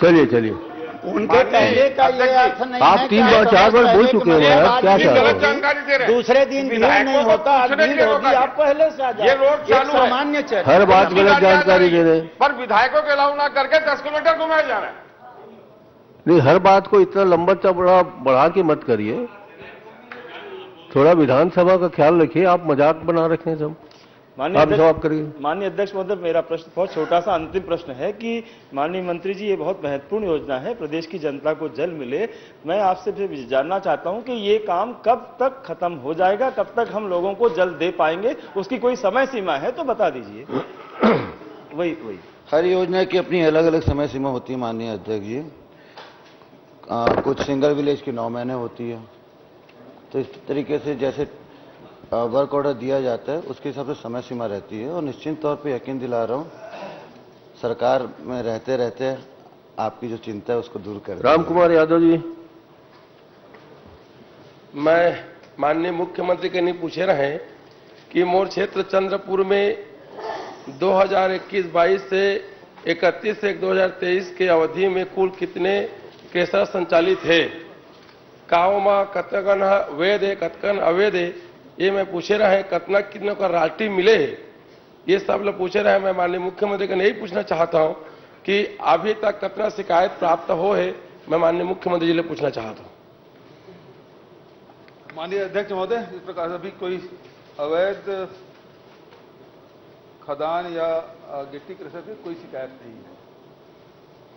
चलिए चलिए, उनके कहने का ये अर्थ नहीं आप 3 बार 4 बार बोल चुके हैं, आप क्या चाह रहे हैं? दूसरे दिन भीड़ नहीं होता, भीड़ होगी, आप पहले से आ जाए। ये रोड चालू है, सामान्य चर्चा, हर बात गलत जानकारी दे रहे हैं। पर विधायकों के अलाउ ना करके 10 किलोमीटर घुमाया जा रहा है। नहीं, हर बात को इतना लंबा चौड़ा बढ़ा के मत करिए, थोड़ा विधानसभा का ख्याल रखिए। आप मजाक बना रखे हैं सब। माननीय अध्यक्ष महोदय, मेरा प्रश्न बहुत छोटा सा अंतिम प्रश्न है कि माननीय मंत्री जी, ये बहुत महत्वपूर्ण योजना है, प्रदेश की जनता को जल मिले। मैं आपसे जानना चाहता हूं कि ये काम कब तक खत्म हो जाएगा, कब तक हम लोगों को जल दे पाएंगे? उसकी कोई समय सीमा है तो बता दीजिए। वही हर योजना की अपनी अलग अलग समय सीमा होती है माननीय अध्यक्ष जी। कुछ सिंगल विलेज की 9 महीने होती है, तो इस तरीके से जैसे वर्क ऑर्डर दिया जाता है उसके हिसाब से समय सीमा रहती है। और निश्चित तौर पे यकीन दिला रहा हूँ, सरकार में रहते रहते आपकी जो चिंता है उसको दूर कर। राम कुमार यादव जी, मैं माननीय मुख्यमंत्री के नहीं पूछे रहे कि मोर क्षेत्र चंद्रपुर में 2021-22 से 31/1/2023 के अवधि में कुल कितने क्रेशर संचालित है? गाँव में कतकन वैध है, कतकन अवैध है, ये मैं पूछे रहे। कतना कितनों का राल्टी मिले है, ये सब लोग पूछे रहे। मैं माननीय मुख्यमंत्री को नहीं पूछना चाहता हूं कि अभी तक कितना शिकायत प्राप्त हो है, मैं माननीय मुख्यमंत्री जी से पूछना चाहता हूं। माननीय अध्यक्ष महोदय, इस प्रकार से अभी कोई अवैध खदान या गिट्टी क्रशर की कोई शिकायत नहीं है।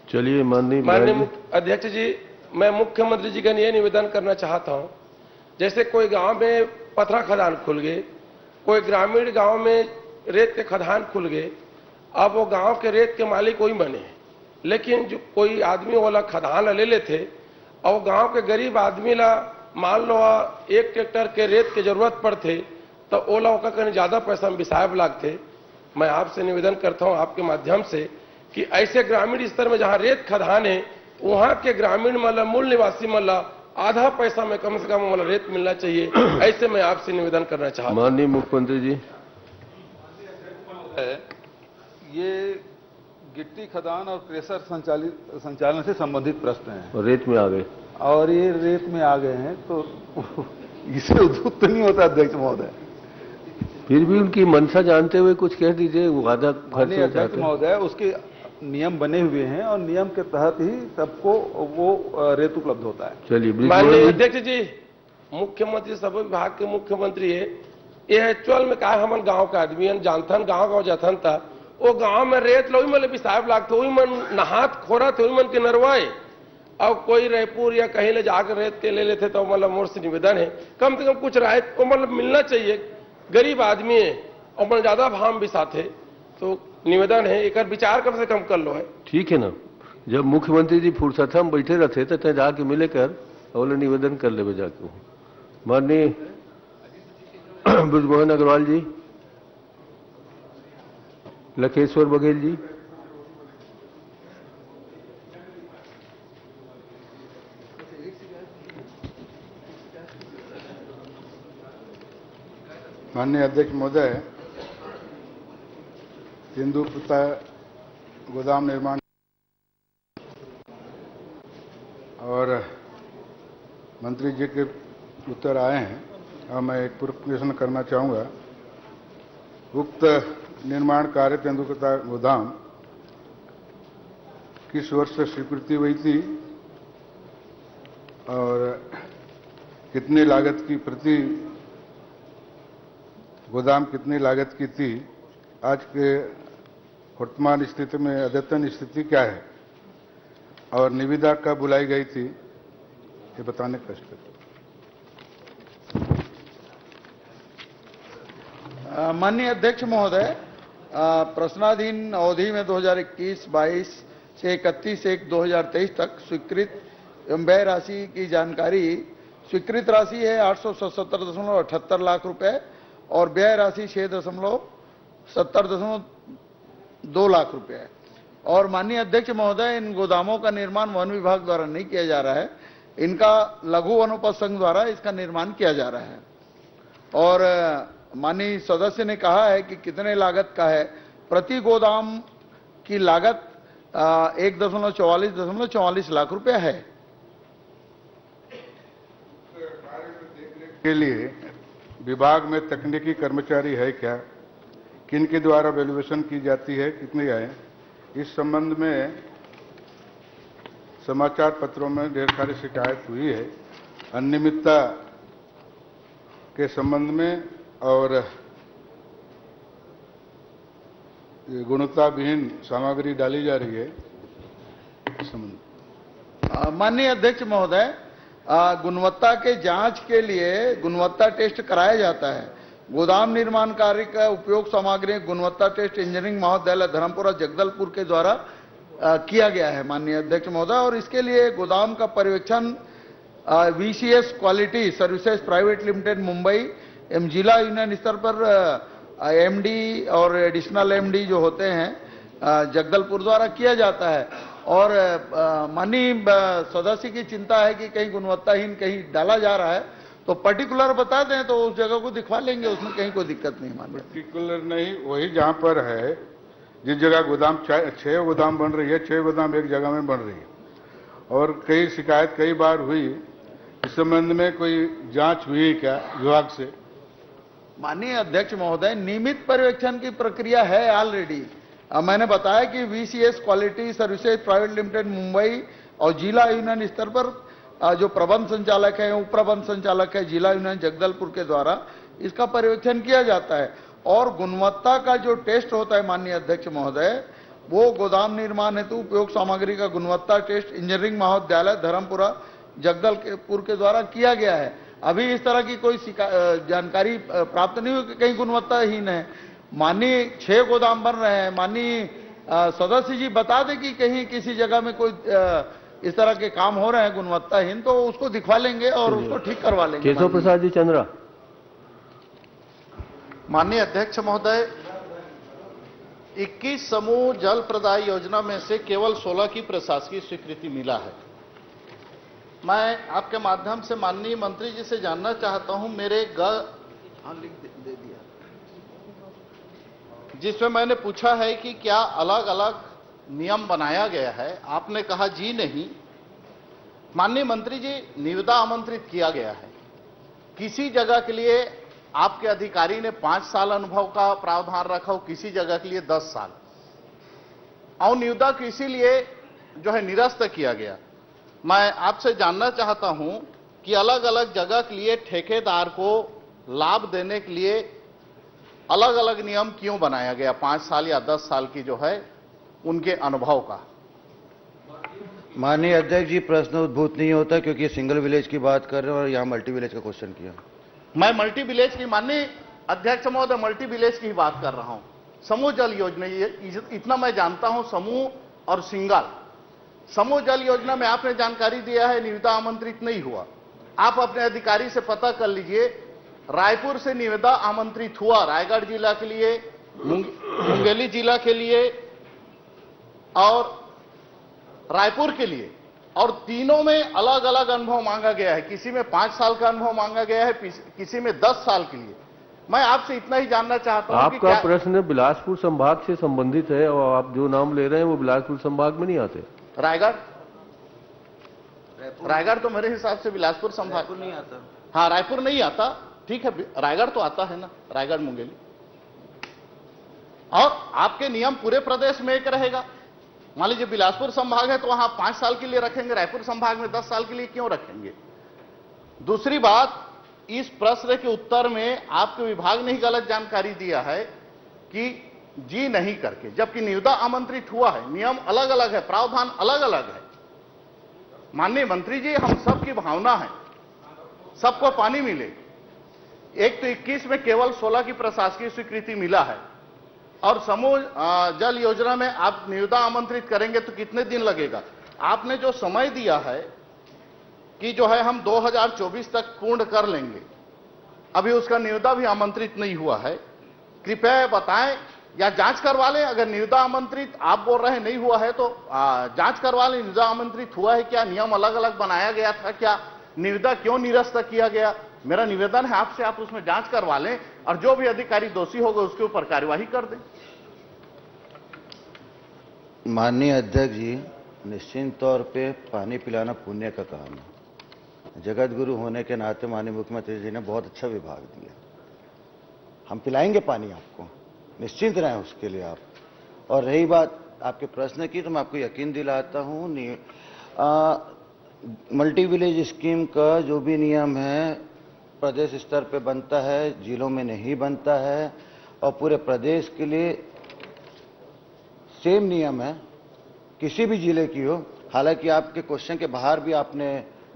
चलिए माननीय अध्यक्ष जी, मैं मुख्यमंत्री जी का ये निवेदन करना चाहता हूं, जैसे कोई गांव में पथरा खदान खुल गए, कोई ग्रामीण गांव में रेत के खदान खुल गए, अब वो गांव के रेत के मालिक वही बने, लेकिन जो कोई आदमी वाला खदान ले लेते और गांव के गरीब आदमी ला मान लो 1 ट्रैक्टर के रेत की जरूरत पड़ते तो ओला का कहीं ज्यादा पैसा में बिसाहब लागते। मैं आपसे निवेदन करता हूं आपके माध्यम से कि ऐसे ग्रामीण स्तर में जहां रेत खदान है, वहां के ग्रामीण मतलब मूल निवासी मतलब आधा पैसा में कम से कम वाला रेत मिलना चाहिए। ऐसे मैं आपसे निवेदन करना चाहता हूं। माननीय मुख्यमंत्री जी, ये गिट्टी खदान और क्रेशर संचालन से संबंधित प्रश्न है। रेत में आ गए और ये रेत में आ गए हैं तो इसे उद्भूत तो नहीं होता अध्यक्ष महोदय। फिर भी उनकी मंशा जानते हुए कुछ कह दीजिए। वादा खर्चा अध्यक्ष महोदय, उसके नियम बने हुए हैं और नियम के तहत ही सबको वो रेत उपलब्ध होता है। चलिए माननीय अध्यक्ष जी, मुख्यमंत्री सब विभाग के मुख्यमंत्री है, ये एक्चुअल में कहा हम गांव का आदमी जानथन, गांव जथन था, वो गांव में रेत लो मतलब बिसाहब लागते, वही मन नहात खोरा थे, वही मन के नरवाए। और कोई रायपुर या कहीं ले जाकर रेत के ले लेते तो मतलब मोर से निवेदन है कम से कम कुछ राहत को मतलब मिलना चाहिए। गरीब आदमी है और मतलब ज्यादा भाव बिसाते, तो निवेदन है एक विचार कम से कम कर लो है। ठीक है ना, जब मुख्यमंत्री जी फुर्सत हम बैठे रहते तो तय जाके मिले कर और निवेदन कर ले जाके। माननीय ब्रजमोहन अग्रवाल जी, लखेश्वर बघेल जी। माननीय अध्यक्ष महोदय, तेंदुपत्ता गोदाम निर्माण और मंत्री जी के उत्तर आए हैं और मैं एक पूर्व प्रश्न करना चाहूँगा। उक्त निर्माण कार्य तेंदुपत्ता गोदाम किस वर्ष से स्वीकृति हुई थी और कितनी लागत की प्रति गोदाम कितनी लागत की थी? आज के वर्तमान स्थिति में अद्यतन स्थिति क्या है और निविदा कब बुलाई गई थी, ये बताने का कष्ट करें। माननीय अध्यक्ष महोदय, प्रश्नाधीन अवधि में 2021-22 से 31/1/2023 तक स्वीकृत व्यय राशि की जानकारी। स्वीकृत राशि है 877.78 लाख रुपए और व्यय राशि 6.70 2 लाख रुपए है। और माननीय अध्यक्ष महोदय, इन गोदामों का निर्माण वन विभाग द्वारा नहीं किया जा रहा है, इनका लघु वनोपज संघ द्वारा इसका निर्माण किया जा रहा है। और माननीय सदस्य ने कहा है कि कितने लागत का है। प्रति गोदाम की लागत 1.44 लाख रुपया है। के लिए विभाग में तकनीकी कर्मचारी है क्या, किन के द्वारा वैल्यूएशन की जाती है, कितनी है, इस संबंध में समाचार पत्रों में ढेर सारी शिकायत हुई है अनियमितता के संबंध में और गुणवत्ता विहीन सामग्री डाली जा रही है इस संबंध। माननीय अध्यक्ष महोदय, गुणवत्ता के जांच के लिए गुणवत्ता टेस्ट कराया जाता है। गोदाम निर्माण कार्य का उपयोग सामग्री गुणवत्ता टेस्ट इंजीनियरिंग महाविद्यालय धर्मपुरा जगदलपुर के द्वारा किया गया है माननीय अध्यक्ष महोदय। और इसके लिए गोदाम का पर्यवेक्षण VCS quality services private limited Mumbai एवं जिला यूनियन स्तर पर MD और एडिशनल MD जो होते हैं जगदलपुर द्वारा किया जाता है। और माननीय सदस्य की चिंता है कि कहीं गुणवत्ताहीन कहीं डाला जा रहा है, तो पर्टिकुलर बता दें तो उस जगह को दिखवा लेंगे, उसमें कहीं कोई दिक्कत नहीं। माननीय पर्टिकुलर नहीं, वही जहां पर है जिस जगह गोदाम 6 गोदाम बन रही है, 6 गोदाम एक जगह में बन रही है। और कई शिकायत कई बार हुई, इस संबंध में कोई जांच हुई क्या विभाग से? माननीय अध्यक्ष महोदय, नियमित पर्यवेक्षण की प्रक्रिया है ऑलरेडी। मैंने बताया कि VCS quality services private limited Mumbai और जिला यूनियन स्तर पर जो प्रबंध संचालक है, उप प्रबंध संचालक है जिला यूनियन जगदलपुर के द्वारा इसका पर्यवेक्षण किया जाता है। और गुणवत्ता का जो टेस्ट होता है माननीय अध्यक्ष महोदय, वो गोदाम निर्माण हेतु उपयोग सामग्री का गुणवत्ता टेस्ट इंजीनियरिंग महाविद्यालय धर्मपुरा जगदलपुर के द्वारा किया गया है। अभी इस तरह की कोई जानकारी प्राप्त नहीं हुई कि कहीं गुणवत्ताहीन है। माननीय 6 गोदाम बन रहे हैं, माननीय सदस्य जी बता दें कि कहीं किसी जगह में कोई इस तरह के काम हो रहे हैं गुणवत्ताहीन, तो उसको दिखवा लेंगे और उसको ठीक करवा लेंगे। केशव प्रसाद जी चंद्रा। माननीय अध्यक्ष महोदय, 21 समूह जल प्रदाय योजना में से केवल 16 की प्रशासकीय स्वीकृति मिला है। मैं आपके माध्यम से माननीय मंत्री जी से जानना चाहता हूं, मेरे लिख दे दिया, जिसमें मैंने पूछा है कि क्या अलग अलग नियम बनाया गया है। आपने कहा जी नहीं। माननीय मंत्री जी, निविदा आमंत्रित किया गया है। किसी जगह के लिए आपके अधिकारी ने 5 साल अनुभव का प्रावधान रखा हो, किसी जगह के लिए 10 साल, और निविदा को इसीलिए जो है निरस्त किया गया। मैं आपसे जानना चाहता हूं कि अलग अलग जगह के लिए ठेकेदार को लाभ देने के लिए अलग अलग नियम क्यों बनाया गया, 5 साल या 10 साल की जो है उनके अनुभव का? माननीय अध्यक्ष जी, प्रश्न उद्भूत नहीं होता क्योंकि सिंगल विलेज की बात कर रहे हैं और यहाँ मल्टी विलेज का क्वेश्चन किया। मैं मल्टी विलेज की, माननीय अध्यक्ष महोदय, मल्टी विलेज की बात कर रहा हूं। समूह जल योजना, इतना मैं जानता हूं, समूह और सिंगल। समूह जल योजना में आपने जानकारी दिया है निविदा आमंत्रित नहीं हुआ। आप अपने अधिकारी से पता कर लीजिए, रायपुर से निविदा आमंत्रित हुआ, रायगढ़ जिला के लिए, मुंगेली जिला के लिए और रायपुर के लिए, और तीनों में अलग अलग अनुभव मांगा गया है। किसी में 5 साल का अनुभव मांगा गया है, किसी में 10 साल के लिए। मैं आपसे इतना ही जानना चाहता हूं आपका प्रश्न बिलासपुर संभाग से संबंधित है और आप जो नाम ले रहे हैं वो बिलासपुर संभाग में नहीं आते। रायगढ़ तो मेरे हिसाब से बिलासपुर संभाग नहीं आता। हाँ, रायपुर नहीं आता, ठीक है, रायगढ़ तो आता है ना, रायगढ़ मुंगेली। और आपके नियम पूरे प्रदेश में एक रहेगा। मान लीजिए बिलासपुर संभाग है तो वहां 5 साल के लिए रखेंगे, रायपुर संभाग में 10 साल के लिए क्यों रखेंगे? दूसरी बात, इस प्रश्न के उत्तर में आपके विभाग ने ही गलत जानकारी दिया है कि जी नहीं करके, जबकि निविदा आमंत्रित हुआ है। नियम अलग अलग है, प्रावधान अलग अलग है। माननीय मंत्री जी, हम सबकी भावना है सबको पानी मिले। एक तो 21 में केवल 16 की प्रशासकीय स्वीकृति मिला है, और समूह जल योजना में आप निविदा आमंत्रित करेंगे तो कितने दिन लगेगा? आपने जो समय दिया है कि जो है हम 2024 तक पूर्ण कर लेंगे, अभी उसका निविदा भी आमंत्रित नहीं हुआ है। कृपया बताएं या जांच करवा लें। अगर निविदा आमंत्रित आप बोल रहे हैं नहीं हुआ है तो जांच करवा लें, निविदा आमंत्रित हुआ है क्या, नियम अलग अलग बनाया गया था क्या, निविदा क्यों निरस्त किया गया। मेरा निवेदन है आपसे, आप उसमें जांच करवा लें और जो भी अधिकारी दोषी होगा उसके ऊपर कार्यवाही कर दें। माननीय अध्यक्ष जी, निश्चित तौर पे पानी पिलाना पुण्य का काम है। जगत गुरु होने के नाते माननीय मुख्यमंत्री जी ने बहुत अच्छा विभाग दिया, हम पिलाएंगे पानी आपको, निश्चिंत रहें उसके लिए आप। और रही बात आपके प्रश्न की, तो मैं आपको यकीन दिलाता हूं मल्टी विलेज स्कीम का जो भी नियम है प्रदेश स्तर पे बनता है, जिलों में नहीं बनता है, और पूरे प्रदेश के लिए सेम नियम है, किसी भी जिले की हो। हालांकि आपके क्वेश्चन के बाहर भी आपने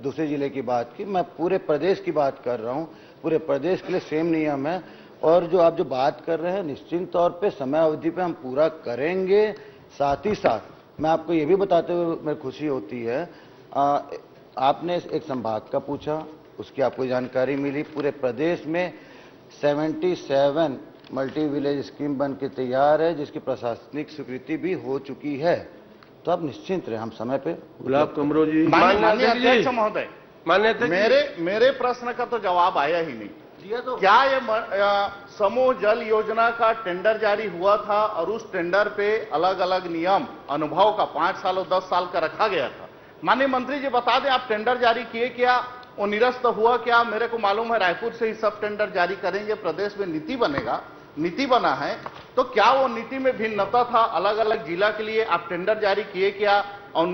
दूसरे जिले की बात की, मैं पूरे प्रदेश की बात कर रहा हूं, पूरे प्रदेश के लिए सेम नियम है। और जो आप जो बात कर रहे हैं निश्चित तौर पे समय अवधि पे हम पूरा करेंगे। साथ ही साथ मैं आपको ये भी बताते हुए मेरी खुशी होती है, आपने एक संभाग का पूछा, उसकी आपको जानकारी मिली। पूरे प्रदेश में 77 मल्टी विलेज स्कीम बन के तैयार है, जिसकी प्रशासनिक स्वीकृति भी हो चुकी है। तो आप निश्चिंत रहे, हम समय पे। गुलाब कमरो जी। माननीय अध्यक्ष महोदय, मेरे प्रश्न का तो जवाब आया ही नहीं। क्या ये समूह जल योजना का टेंडर जारी हुआ था और उस टेंडर पे अलग अलग नियम अनुभव का 5 साल और 10 साल का रखा गया था। माननीय मंत्री जी बता दें, आप टेंडर जारी किए क्या, वो निरस्त हुआ क्या। मेरे को मालूम है रायपुर से ही सब टेंडर जारी करेंगे, प्रदेश में नीति बनेगा, नीति बना है, तो क्या वो नीति में भिन्नता था, अलग अलग जिला के लिए आप टेंडर जारी किए क्या और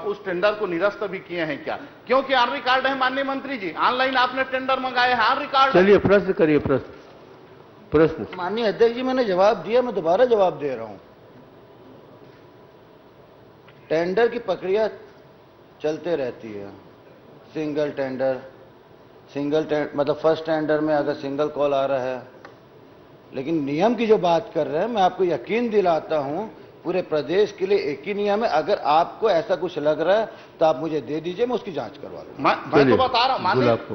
उस टेंडर को निरस्त भी किए हैं क्या। क्योंकि ऑन रिकॉर्ड है माननीय मंत्री जी, ऑनलाइन आपने टेंडर मंगाए हैं, ऑन रिकॉर्ड। चलिए प्रश्न करिए, प्रश्न। माननीय अध्यक्ष जी, मैंने जवाब दिया, मैं दोबारा जवाब दे रहा हूं। टेंडर की प्रक्रिया चलते रहती है, सिंगल टेंडर मतलब फर्स्ट टेंडर में अगर सिंगल कॉल आ रहा है, लेकिन नियम की जो बात कर रहे हैं मैं आपको यकीन दिलाता हूं पूरे प्रदेश के लिए एक ही नियम है। अगर आपको ऐसा कुछ लग रहा है तो आप मुझे दे दीजिए, मैं उसकी जांच करवा लूंगा। मैं तो बता रहा हूं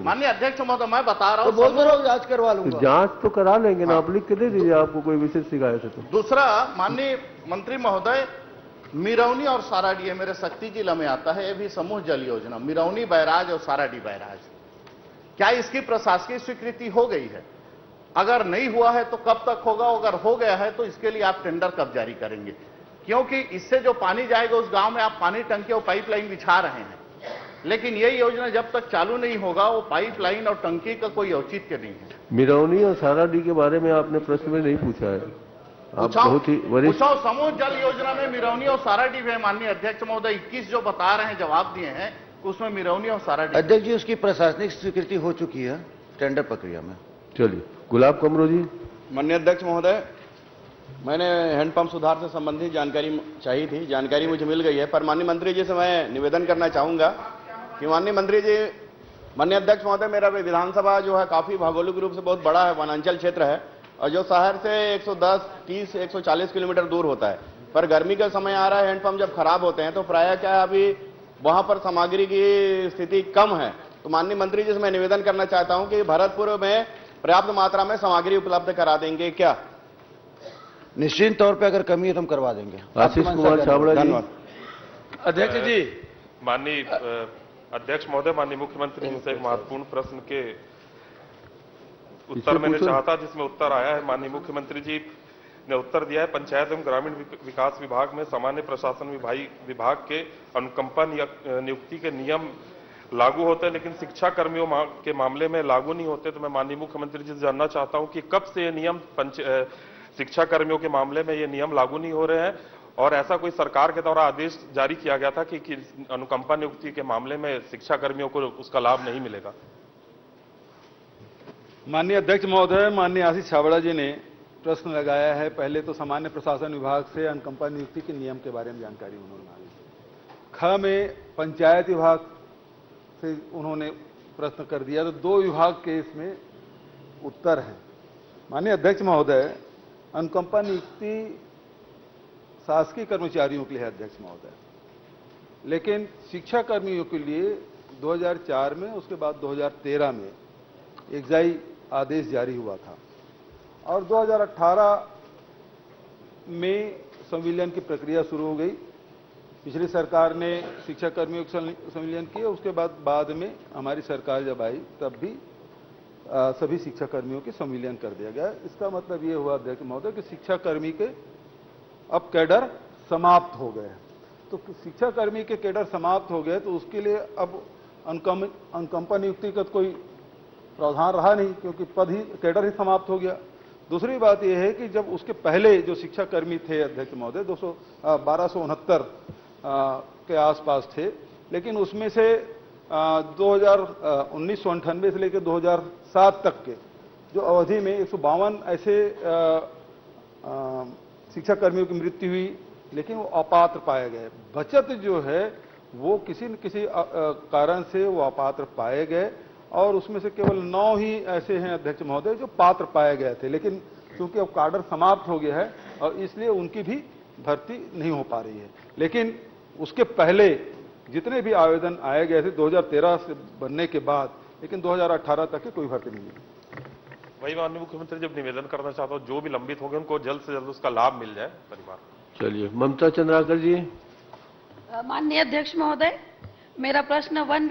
माननीय अध्यक्ष महोदय, मैं बता रहा हूं, तो बोल रहा हूं जांच करवा लूंगा। जांच तो करा लेंगे ना, आप लिख के दे दीजिए, आपको कोई विशेष शिकायत है तो। दूसरा माननीय मंत्री महोदय, मिरौनी और साराडी मेरे शक्ति जिला में आता है, ये भी समूह जल योजना, मिरौनी बैराज और साराडी बैराज, क्या इसकी प्रशासकीय स्वीकृति हो गई है? अगर नहीं हुआ है तो कब तक होगा? अगर हो गया है तो इसके लिए आप टेंडर कब जारी करेंगे? क्योंकि इससे जो पानी जाएगा उस गांव में आप पानी टंकी और पाइपलाइन बिछा रहे हैं, लेकिन ये योजना जब तक चालू नहीं होगा वो पाइपलाइन और टंकी का कोई औचित्य नहीं है। मिरौनी और साराडी के बारे में आपने प्रश्न में नहीं पूछा है, आप बहुत ही वरिष्ठ। समूह जल योजना में मिरौनी और साराडी है माननीय अध्यक्ष महोदय, 21 जो बता रहे हैं जवाब दिए हैं उसमें मिरौनी और साराडी। अध्यक्ष जी, उसकी प्रशासनिक स्वीकृति हो चुकी है टेंडर प्रक्रिया में। चलिए गुलाब कमरो जी। माननीय अध्यक्ष महोदय, मैंने हैंडपंप सुधार से संबंधित जानकारी चाहिए थी, जानकारी मुझे मिल गई है, पर माननीय मंत्री जी से मैं निवेदन करना चाहूंगा कि माननीय मंत्री जी, माननीय अध्यक्ष महोदय, मेरा विधानसभा जो है काफी भौगोलिक रूप से बहुत बड़ा है, वनांचल क्षेत्र है, और जो शहर से 110, 30, 140 किलोमीटर दूर होता है। पर गर्मी का समय आ रहा है, हैंडपंप जब खराब होते हैं तो प्रायः क्या है, अभी वहां पर सामग्री की स्थिति कम है। तो माननीय मंत्री जी से मैं निवेदन करना चाहता हूं कि भरतपुर में पर्याप्त मात्रा में सामग्री उपलब्ध करा देंगे क्या? निश्चित तौर पे अगर कमी है तो हम करवा देंगे। आशीष कुमार छाबड़ा जी। अध्यक्ष जी, माननीय अध्यक्ष महोदय, माननीय मुख्यमंत्री जी से एक महत्वपूर्ण प्रश्न के उत्तर मैंने चाहता, जिसमें उत्तर आया है। माननीय मुख्यमंत्री जी ने उत्तर दिया है, पंचायत एवं ग्रामीण विकास विभाग में सामान्य प्रशासन विभाग के अनुकंपा नियुक्ति के नियम लागू होते हैं, लेकिन शिक्षा कर्मियों के मामले में लागू नहीं होते। तो मैं माननीय मुख्यमंत्री जी से जानना चाहता हूं कि कब से ये नियम शिक्षा कर्मियों के मामले में ये नियम लागू नहीं हो रहे हैं, और ऐसा कोई सरकार के द्वारा आदेश जारी किया गया था कि अनुकंपा नियुक्ति के मामले में शिक्षा कर्मियों को उसका लाभ नहीं मिलेगा? माननीय अध्यक्ष महोदय, माननीय आशीष छाबड़ा जी ने प्रश्न लगाया है। पहले तो सामान्य प्रशासन विभाग से अनुकंपा नियुक्ति के नियम के बारे में जानकारी उन्होंने मांगी। ख में पंचायत विभाग से उन्होंने प्रश्न कर दिया, तो 2 विभाग के इसमें उत्तर है। माननीय अध्यक्ष महोदय, अनुकंपा नियुक्ति शासकीय कर्मचारियों के लिए है अध्यक्ष महोदय, लेकिन शिक्षा कर्मियों के लिए 2004 में, उसके बाद 2013 में एक्साई आदेश जारी हुआ था, और 2018 में संविलियन की प्रक्रिया शुरू हो गई। पिछली सरकार ने शिक्षा कर्मियों का संविलियन किया, उसके बाद में हमारी सरकार जब आई तब भी सभी शिक्षा कर्मियों के संविलियन कर दिया गया। इसका मतलब ये हुआ अध्यक्ष महोदय कि शिक्षा कर्मी के अब कैडर समाप्त हो गए। तो शिक्षा कर्मी के कैडर समाप्त हो गए तो उसके लिए अब अनुकंपा नियुक्ति का कोई प्रावधान रहा नहीं, क्योंकि पद ही कैडर ही समाप्त हो गया। दूसरी बात यह है कि जब उसके पहले जो शिक्षा कर्मी थे अध्यक्ष महोदय 1269 के आसपास थे, लेकिन उसमें से 1998 से लेकर 2007 तक के जो अवधि में 152 ऐसे शिक्षा कर्मियों की मृत्यु हुई, लेकिन वो अपात्र पाए गए। बचत जो है वो किसी न किसी कारण से वो अपात्र पाए गए और उसमें से केवल 9 ही ऐसे हैं अध्यक्ष महोदय जो पात्र पाए गए थे, लेकिन क्योंकि अब कार्डर समाप्त हो गया है और इसलिए उनकी भी भर्ती नहीं हो पा रही है। लेकिन उसके पहले जितने भी आवेदन आए गए थे 2013 से बनने के बाद, लेकिन 2018 तक की कोई भर्ती नहीं हुई। वही माननीय मुख्यमंत्री जब निवेदन करना चाहता हूँ, जो भी लंबित हो गए उनको जल्द से जल्द उसका लाभ मिल जाए परिवार। चलिए ममता चंद्राकर जी। माननीय अध्यक्ष महोदय, मेरा प्रश्न वन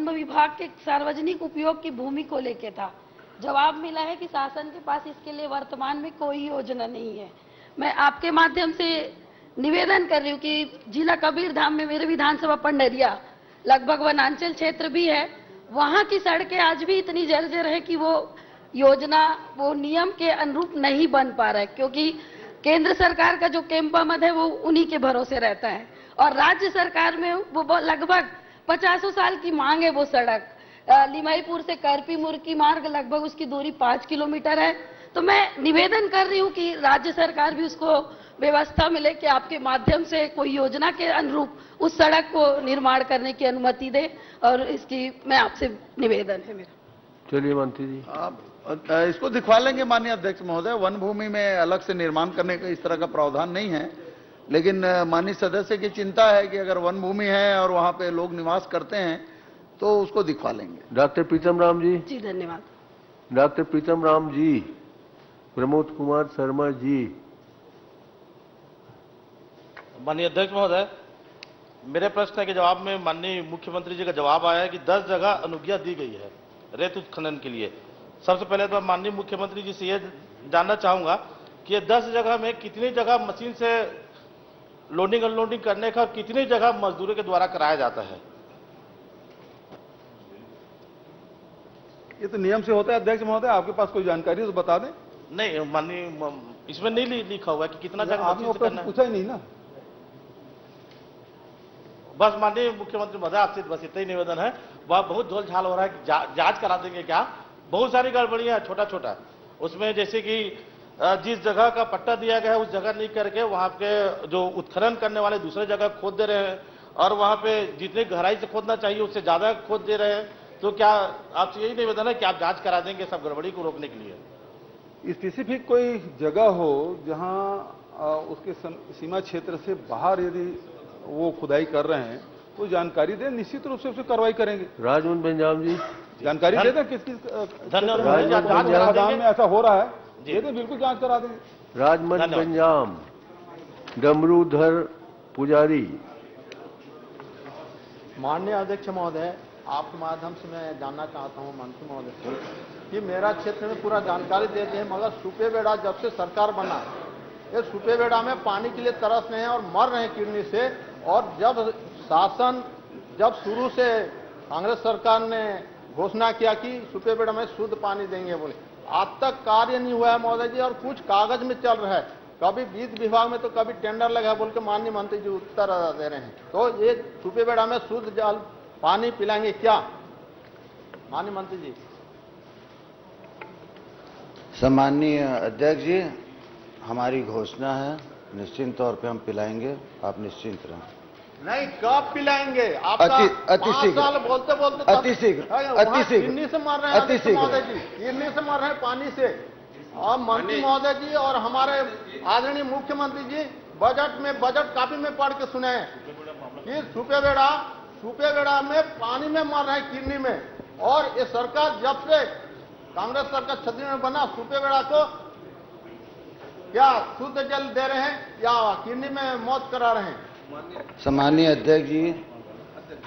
विभाग के सार्वजनिक उपयोग की भूमि को लेकर था। जवाब मिला है कि शासन के पास इसके लिए वर्तमान में कोई योजना नहीं है। मैं आपके माध्यम से निवेदन कर रही हूँ कि जिला कबीरधाम में मेरे विधानसभा पंडरिया लगभग वनांचल क्षेत्र भी है, वहां की सड़कें आज भी इतनी जर्जर है कि वो योजना वो नियम के अनुरूप नहीं बन पा रहा है, क्योंकि केंद्र सरकार का जो कैंपा मद है वो उन्हीं के भरोसे रहता है और राज्य सरकार में वो लगभग 50 साल की मांग है। वो सड़क लिमाईपुर से करपीमुर की मार्ग लगभग उसकी दूरी 5 किलोमीटर है। तो मैं निवेदन कर रही हूँ कि राज्य सरकार भी उसको व्यवस्था मिले कि आपके माध्यम से कोई योजना के अनुरूप उस सड़क को निर्माण करने की अनुमति दे, और इसकी मैं आपसे निवेदन है मेरा। चलिए मंत्री जी। इसको दिखवा लेंगे माननीय अध्यक्ष महोदय। वन भूमि में अलग से निर्माण करने का इस तरह का प्रावधान नहीं है, लेकिन माननीय सदस्य की चिंता है कि अगर वन भूमि है और वहां पे लोग निवास करते हैं तो उसको दिखवा लेंगे। डॉक्टर प्रीतम राम जी। जी धन्यवाद। डॉक्टर प्रीतम राम जी। प्रमोद कुमार शर्मा जी। माननीय अध्यक्ष महोदय, मेरे प्रश्न के जवाब में माननीय मुख्यमंत्री जी का जवाब आया है कि 10 जगह अनुज्ञा दी गई है रेत उत्खनन के लिए। सबसे पहले तो माननीय मुख्यमंत्री जी से यह जानना चाहूंगा कि 10 जगह में कितनी जगह मशीन से लोडिंग अनलोडिंग करने का कितनी जगह मजदूरों के द्वारा कराया जाता है? ये तो नियम से होता है अध्यक्ष महोदय, आपके पास कोई जानकारी तो बता दें। नहीं माननीय, इसमें नहीं लिखा हुआ है कि कितना जगह आपने पूछा ही नहीं ना। बस माननीय मुख्यमंत्री महोदय आपसे बस इतना ही निवेदन है, वह बहुत झोल झाल हो रहा है कि जांच करा देंगे क्या? बहुत सारी गड़बड़ियां हैं छोटा छोटा उसमें, जैसे कि जिस जगह का पट्टा दिया गया है उस जगह नहीं करके वहां पे जो उत्खनन करने वाले दूसरे जगह खोद दे रहे हैं और वहां पे जितनी गहराई से खोदना चाहिए उससे ज्यादा खोद दे रहे हैं। तो क्या आपसे यही निवेदन है कि आप जांच करा देंगे सब गड़बड़ी को रोकने के लिए? स्पेसिफिक कोई जगह हो जहां उसके सीमा क्षेत्र से बाहर यदि वो खुदाई कर रहे हैं तो जानकारी दें, निश्चित रूप से उससे कार्रवाई करेंगे। राजमन बेंजाम जी जानकारी दे दें किस खदान में ऐसा हो रहा है, दे दें, बिल्कुल जांच करा देंगे। राजमन बेंजाम। डमरूधर पुजारी। माननीय अध्यक्ष महोदय, आपके माध्यम से मैं जानना चाहता हूं मंत्री महोदय से कि मेरा क्षेत्र में पूरा जानकारी देते हैं, मगर सुपेबेड़ा जब से सरकार बना ये सुपेबेड़ा में पानी के लिए तरस रहे हैं और मर रहे हैं किडनी से। और जब शासन जब शुरू से कांग्रेस सरकार ने घोषणा किया कि सुपेबेड़ा में शुद्ध पानी देंगे बोले, आज तक कार्य नहीं हुआ है महोदय जी, और कुछ कागज में चल रहा है। कभी वित्त विभाग में तो कभी टेंडर लगा बोल के माननीय मंत्री जी उत्तर दे रहे हैं। तो ये सुपेबेड़ा में शुद्ध जल पानी पिलाएंगे क्या माननीय मंत्री जी? सम्माननीय अध्यक्ष जी, हमारी घोषणा है, निश्चित तौर पे हम पिलाएंगे, आप निश्चिंत रहें। नहीं, कब पिलाएंगे? आप अति शीघ्र बोलते बोलते अति शीघ्र किडनी से मर रहे हैं महोदय जी, किडनी से मर रहे हैं पानी से। और मंत्री महोदय जी और हमारे आदरणीय मुख्यमंत्री जी बजट कॉपी में पढ़ के सुने कि सुपेबेड़ा में पानी में मर रहे हैं किडनी में। और ये सरकार जब से कांग्रेस सरकार छत्तीसगढ़ में बना सुपेबेड़ा को क्या शुद्ध जल दे रहे हैं या किन्नी में मौत करा रहे हैं? सम्माननीय अध्यक्ष जी,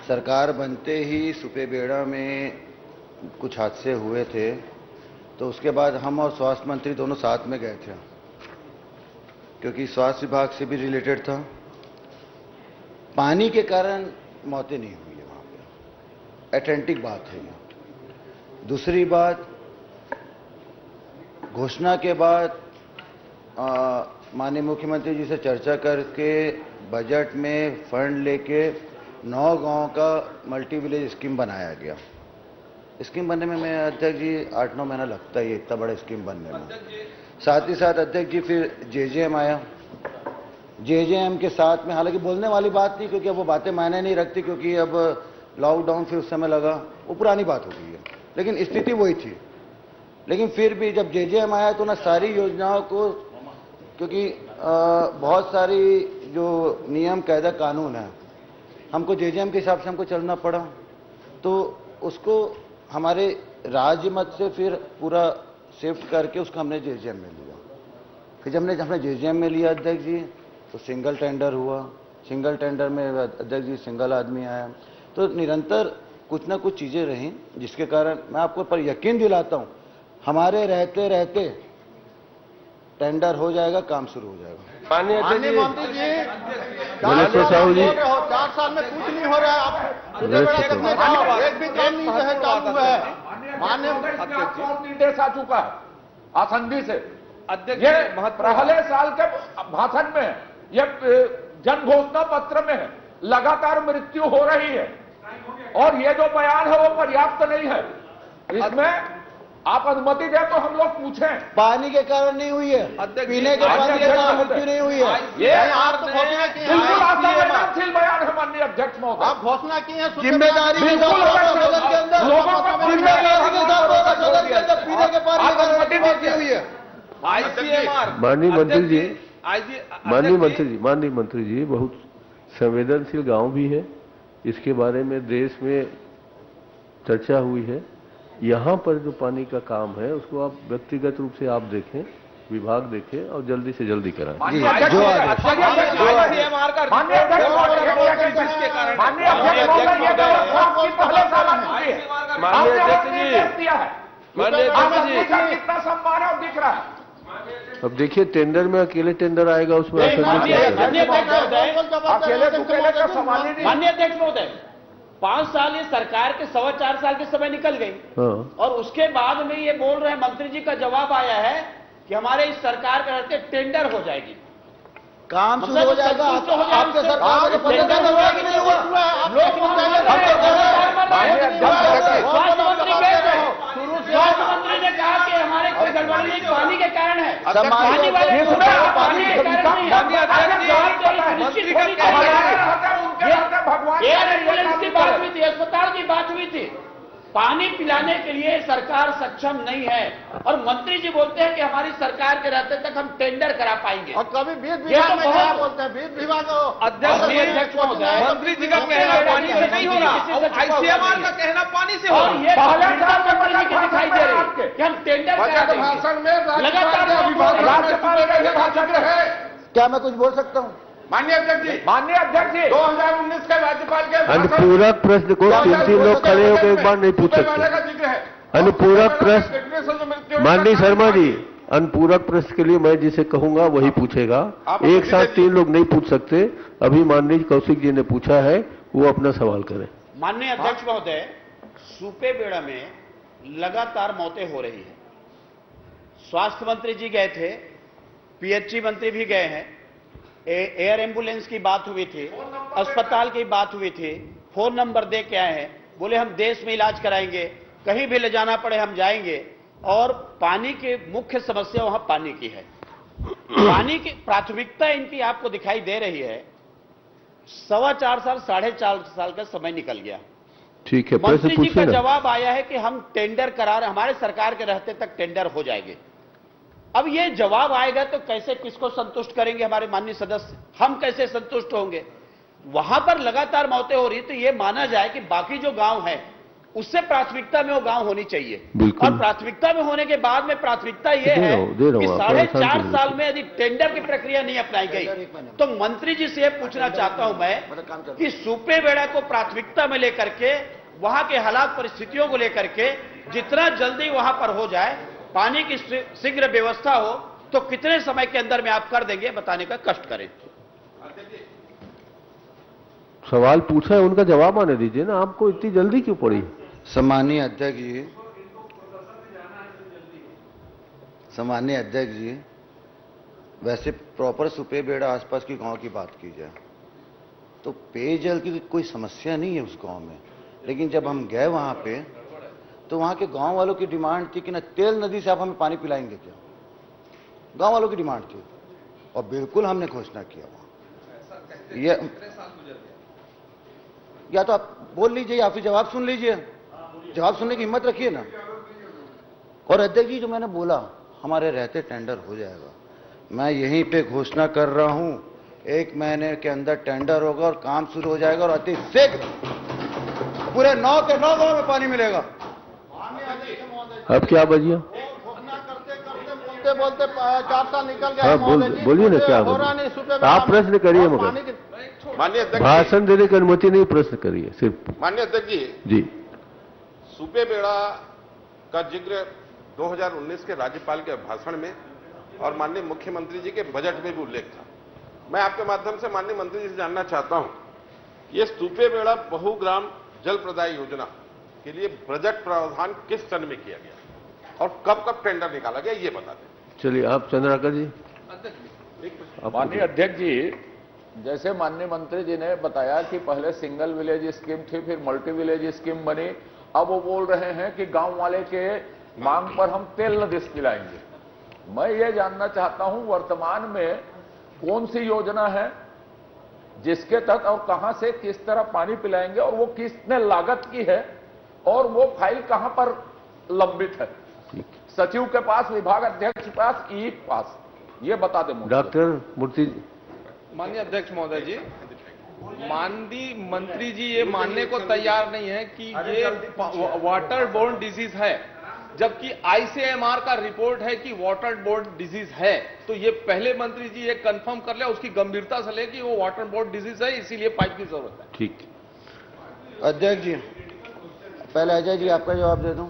सरकार बनते ही सुपेबेड़ा में कुछ हादसे हुए थे, तो उसके बाद हम और स्वास्थ्य मंत्री दोनों साथ में गए थे, क्योंकि स्वास्थ्य विभाग से भी रिलेटेड था। पानी के कारण मौतें नहीं हुई है वहाँ पे, ऑथेंटिक बात है ये। दूसरी बात, घोषणा के बाद माननीय मुख्यमंत्री जी से चर्चा करके बजट में फंड लेके 9 गांव का मल्टी विलेज स्कीम बनाया गया। स्कीम बनने में मैं अध्यक्ष जी 8-9 महीना लगता ही है, इतना बड़ा स्कीम बनने में। साथ ही साथ अध्यक्ष जी फिर जेजेएम आया। जेजेएम के साथ में, हालांकि बोलने वाली बात नहीं, क्योंकि अब वो बातें मायने नहीं रखती, क्योंकि अब लॉकडाउन फिर उस समय लगा, वो पुरानी बात हो गई है, लेकिन स्थिति वही थी। लेकिन फिर भी जब जेजेएम आया तो ना सारी योजनाओं को, क्योंकि बहुत सारी जो नियम कायदा कानून है, हमको जेजेएम के हिसाब से हमको चलना पड़ा, तो उसको हमारे राज्य मत से फिर पूरा शिफ्ट करके उसको हमने जेजेएम में लिया। फिर जब हमने जेजेएम में लिया अध्यक्ष जी, तो सिंगल टेंडर हुआ। सिंगल टेंडर में अध्यक्ष जी सिंगल आदमी आया। तो निरंतर कुछ ना कुछ चीज़ें रहीं, जिसके कारण मैं आपको पर यकीन दिलाता हूँ, हमारे रहते रहते टेंडर हो जाएगा, काम शुरू हो जाएगा। माननीय मंत्री जी, 4 साल में कुछ नहीं हो रहा है। आप एक भी काम नहीं है चालू हुआ है। माननीय निर्देश आ चुका है आसंदी से। ये पहले साल के भाषण में, ये जन घोषणा पत्र में लगातार मृत्यु हो रही है, और ये जो बयान है वो पर्याप्त नहीं है। इसमें आप अनुमति दें तो हम लोग पूछें। पानी के कारण नहीं हुई है, पीने के पानी के कारण मृत्यु नहीं हुई है। ये आप तो घोषणा की है, बिल्कुल असंवेदनशील बयान है माननीय अध्यक्ष महोदय। आप घोषणा की है, जिम्मेदारी के साथ सदन के अंदर, लोगों को जिम्मेदारी के साथ सदन के अंदर पीने के पानी के कारण मृत्यु हुई है। माननीय मंत्री जी, बहुत संवेदनशील गांव भी है, इसके बारे में देश में चर्चा हुई है। यहाँ पर जो पानी का काम है उसको आप व्यक्तिगत रूप से आप देखें, विभाग देखें और जल्दी से जल्दी कराएं। कितना सम्मान है दिख रहा है। अब देखिए टेंडर में अकेले टेंडर आएगा, उसमें माननीय अध्यक्ष महोदय, 5 साल ये सरकार के 4.25 साल के समय निकल गई, और उसके बाद में ये बोल रहे हैं, मंत्री जी का जवाब आया है कि हमारे इस सरकार के रहते टेंडर हो जाएगी, काम शुरू हो जाएगा। आपके सरकार में टेंडर हुआ कि नहीं हुआ? स्वास्थ्य मंत्री ने कहा कि हमारे कोई गड़बड़ी नहीं, पानी के कारण है। पानी की बात हुई थी, अस्पताल की बात हुई थी। पानी पिलाने के लिए सरकार सक्षम नहीं है, और मंत्री जी बोलते हैं कि हमारी सरकार के रहते तक हम टेंडर करा पाएंगे। और कभी वित्त विभाग में क्या बोलते हैं? वित्त विभाग अध्यक्ष मंत्री जी का कहना पानी से नहीं हो रहा, आईसीएमआर का कहना पानी से हो रहा है। पहले साल में मंत्री जी दिखाई दे रही है कि हम टेंडर करा देंगे। भाषण में राज्यपाल का भाषण है। क्या मैं कुछ बोल सकता हूँ? माननीय अध्यक्ष जी 2019 के राज्यपाल के अनुपूरक प्रश्न को 3 लोग खड़े होकर एक बार नहीं पूछ सकते। अनुपूरक प्रश्न, माननीय शर्मा जी, अनुपूरक प्रश्न के लिए मैं जिसे कहूंगा वही पूछेगा। एक साथ 3 लोग नहीं पूछ सकते। अभी माननीय कौशिक जी ने पूछा है, वो अपना सवाल करें। माननीय अध्यक्ष महोदय, सुपेबेड़ा में लगातार मौतें हो रही है। स्वास्थ्य मंत्री जी गए थे, पीएचई मंत्री भी गए हैं, एयर एम्बुलेंस की बात हुई थी, अस्पताल की बात हुई थी, फोन नंबर दे के आए हैं, बोले हम देश में इलाज कराएंगे, कहीं भी ले जाना पड़े हम जाएंगे। और पानी की मुख्य समस्या वहां पानी की है। पानी की प्राथमिकता इनकी आपको दिखाई दे रही है। 4.25 साल 4.5 साल का समय निकल गया। ठीक है, मंत्री जी का जवाब आया है कि हम टेंडर करा रहे, हमारे सरकार के रहते तक टेंडर हो जाएंगे। अब ये जवाब आएगा तो कैसे, किसको संतुष्ट करेंगे हमारे माननीय सदस्य? हम कैसे संतुष्ट होंगे? वहां पर लगातार मौतें हो रही, तो ये माना जाए कि बाकी जो गांव हैं उससे प्राथमिकता में वो गांव होनी चाहिए। बिल्कुल। और प्राथमिकता में होने के बाद में प्राथमिकता ये है कि 4.5 साल में यदि टेंडर की प्रक्रिया नहीं अपनाई गई तो मंत्री जी से ये पूछना चाहता हूं मैं कि सुपेबेड़ा को प्राथमिकता में लेकर के वहां के हालात परिस्थितियों को लेकर के जितना जल्दी वहां पर हो जाए, पानी की शीघ्र व्यवस्था हो तो कितने समय के अंदर में आप कर देंगे, बताने का कष्ट करें। सवाल पूछा है, उनका जवाब आने दीजिए ना, आपको इतनी जल्दी क्यों पड़ी? सम्मानीय अध्यक्ष जी, वैसे प्रॉपर सुपेबेड़ा आसपास की गांव की बात की जाए तो पेयजल की कोई समस्या नहीं है उस गांव में, लेकिन जब हम गए वहां पे तो वहां के गांव वालों की डिमांड थी कि ना तेल नदी से आप हमें पानी पिलाएंगे क्या, गांव वालों की डिमांड थी और बिल्कुल हमने घोषणा किया वहां। ये या तो आप बोल लीजिए या फिर जवाब सुन लीजिए, जवाब सुनने की हिम्मत रखिए ना। और अध्यक्ष जी, जो मैंने बोला हमारे रहते टेंडर हो जाएगा, मैं यहीं पे घोषणा कर रहा हूं 1 महीने के अंदर टेंडर होगा और काम शुरू हो जाएगा और अति शीघ्र पूरे 9 के 9 गांव में पानी मिलेगा। अब क्या बजिया? बोलते 4 साल निकल गए। हाँ, बोलिए ना, क्या बोलिए? आप प्रश्न करिए, मगर माननीय अध्यक्ष भाषण देने की अनुमति नहीं, प्रश्न करिए सिर्फ। माननीय अध्यक्ष जी, सुपेबेड़ा का जिक्र 2019 के राज्यपाल के भाषण में और माननीय मुख्यमंत्री जी के बजट में भी उल्लेख था। मैं आपके माध्यम से माननीय मंत्री जी से जानना चाहता हूं, ये सुपेबेड़ा बहुग्राम जल प्रदाय योजना के लिए बजट प्रावधान किस सन में किया गया और कब कब टेंडर निकाला गया, ये बता दें। चलिए, आप चंद्राकर जी। माननीय अध्यक्ष जी, जैसे माननीय मंत्री जी ने बताया कि पहले सिंगल विलेज स्कीम थी, फिर मल्टी विलेज स्कीम बनी, अब वो बोल रहे हैं कि गांव वाले के मांग पर हम तेल नदी से पिलाएंगे। मैं ये जानना चाहता हूं वर्तमान में कौन सी योजना है जिसके तहत और कहां से किस तरह पानी पिलाएंगे और वो कितने लागत की है और वो फाइल कहां पर लंबित है, सचिव के पास, विभाग अध्यक्ष के पास, ई पास, ये बता दें। डॉक्टर मूर्ति। माननीय अध्यक्ष महोदय जी, माननीय मंत्री जी ये मानने को तैयार नहीं है कि ये वाटर बोर्न डिजीज है, जबकि आईसीएमआर का रिपोर्ट है कि वाटर बोर्न डिजीज है। तो ये पहले मंत्री जी ये कंफर्म कर ले, उसकी गंभीरता से ले कि वो वाटर बोर्न डिजीज है, इसीलिए पाइप की जरूरत है। ठीक। अध्यक्ष जी, पहले अजय जी आपका जवाब दे दूं।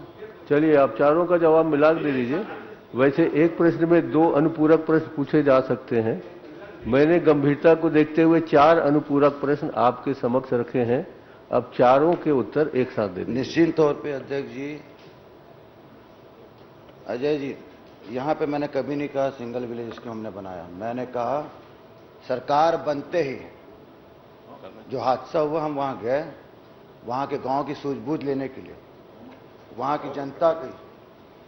चलिए, आप चारों का जवाब मिला दे दीजिए। वैसे एक प्रश्न में 2 अनुपूरक प्रश्न पूछे जा सकते हैं। मैंने गंभीरता को देखते हुए 4 अनुपूरक प्रश्न आपके समक्ष रखे हैं, अब चारों के उत्तर एक साथ दे दीजिए। निश्चित तौर पे अध्यक्ष जी, अजय जी, यहां पे मैंने कभी नहीं कहा सिंगल विलेज स्कीम हमने बनाया। मैंने कहा सरकार बनते ही जो हादसा हुआ हम वहां गए, वहां के गांव की सूझबूझ लेने के लिए, वहां की जनता की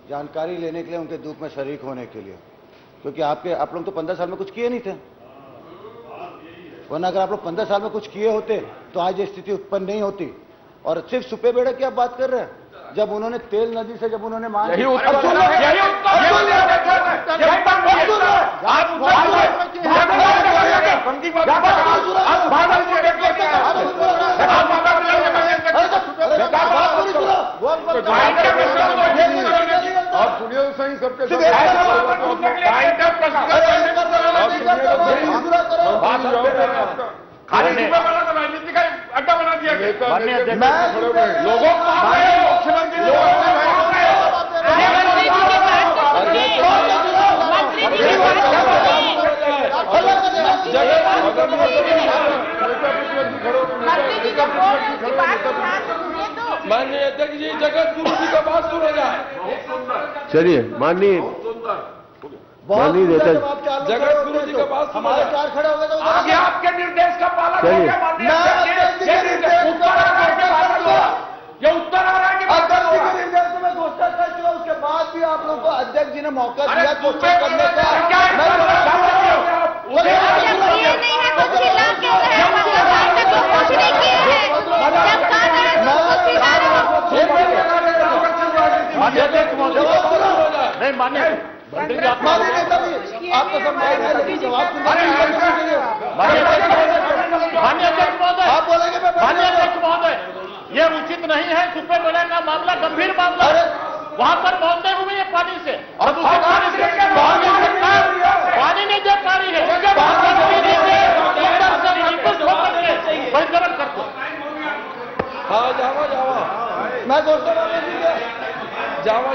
जानकारी लेने के लिए, उनके दुख में शरीक होने के लिए, क्योंकि आप लोग तो 15 साल में कुछ किए नहीं थे, वरना अगर आप लोग 15 साल में कुछ किए होते तो आज ये स्थिति उत्पन्न नहीं होती। और सिर्फ सुपेबेड़ा की आप बात कर रहे हैं, जब उन्होंने तेल नदी से जब उन्होंने मांग आप सुनिए तो सही, सबके राजनीति का अड्डा बना दिया गया। लोगों माननीय अध्यक्ष जी, जगत गुरु जी का बात सुना जाए। चलिए, माननीय नेता जगत गुरु जी का बात सुना जाए। 4 खड़े हो गए तो आगे आपके निर्देश का पालन चलिए। ये उत्तर आ रहा है कि अध्यक्ष जी के निर्देश में घोषणा कर चुका, उसके बाद भी आप लोगों को अध्यक्ष जी ने मौका दिया घोषणा करने का। नहीं मान्य आपको समझाया जवाब सुनना। माननीय अध्यक्ष महोदय, आप बोलेंगे माननीय अध्यक्ष महोदय, ये उचित नहीं है। सुप्रीम कोर्ट का मामला गंभीर मामला है, वहां पर मौतें हुई है पानी से, और दूसरी पानी नहीं दे पा रही है, मैं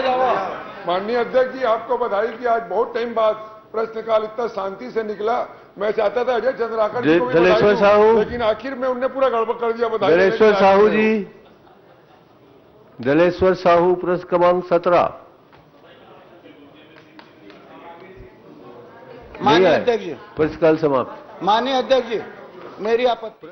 जावा। माननीय अध्यक्ष जी, आपको बधाई कि आज बहुत टाइम बाद प्रश्नकाल इतना शांति से निकला। मैं चाहता था अजय चंद्राकर जी को भी बधाई दूं, लेकिन आखिर में उनने पूरा गड़बड़ कर दिया। बधाई। जलेश्वर साहू जी, जलेश्वर साहू, प्रश्न क्रमांक 17। माननीय अध्यक्ष जी, प्रश्नकाल समाप्त। माननीय अध्यक्ष जी, मेरी आपत्ति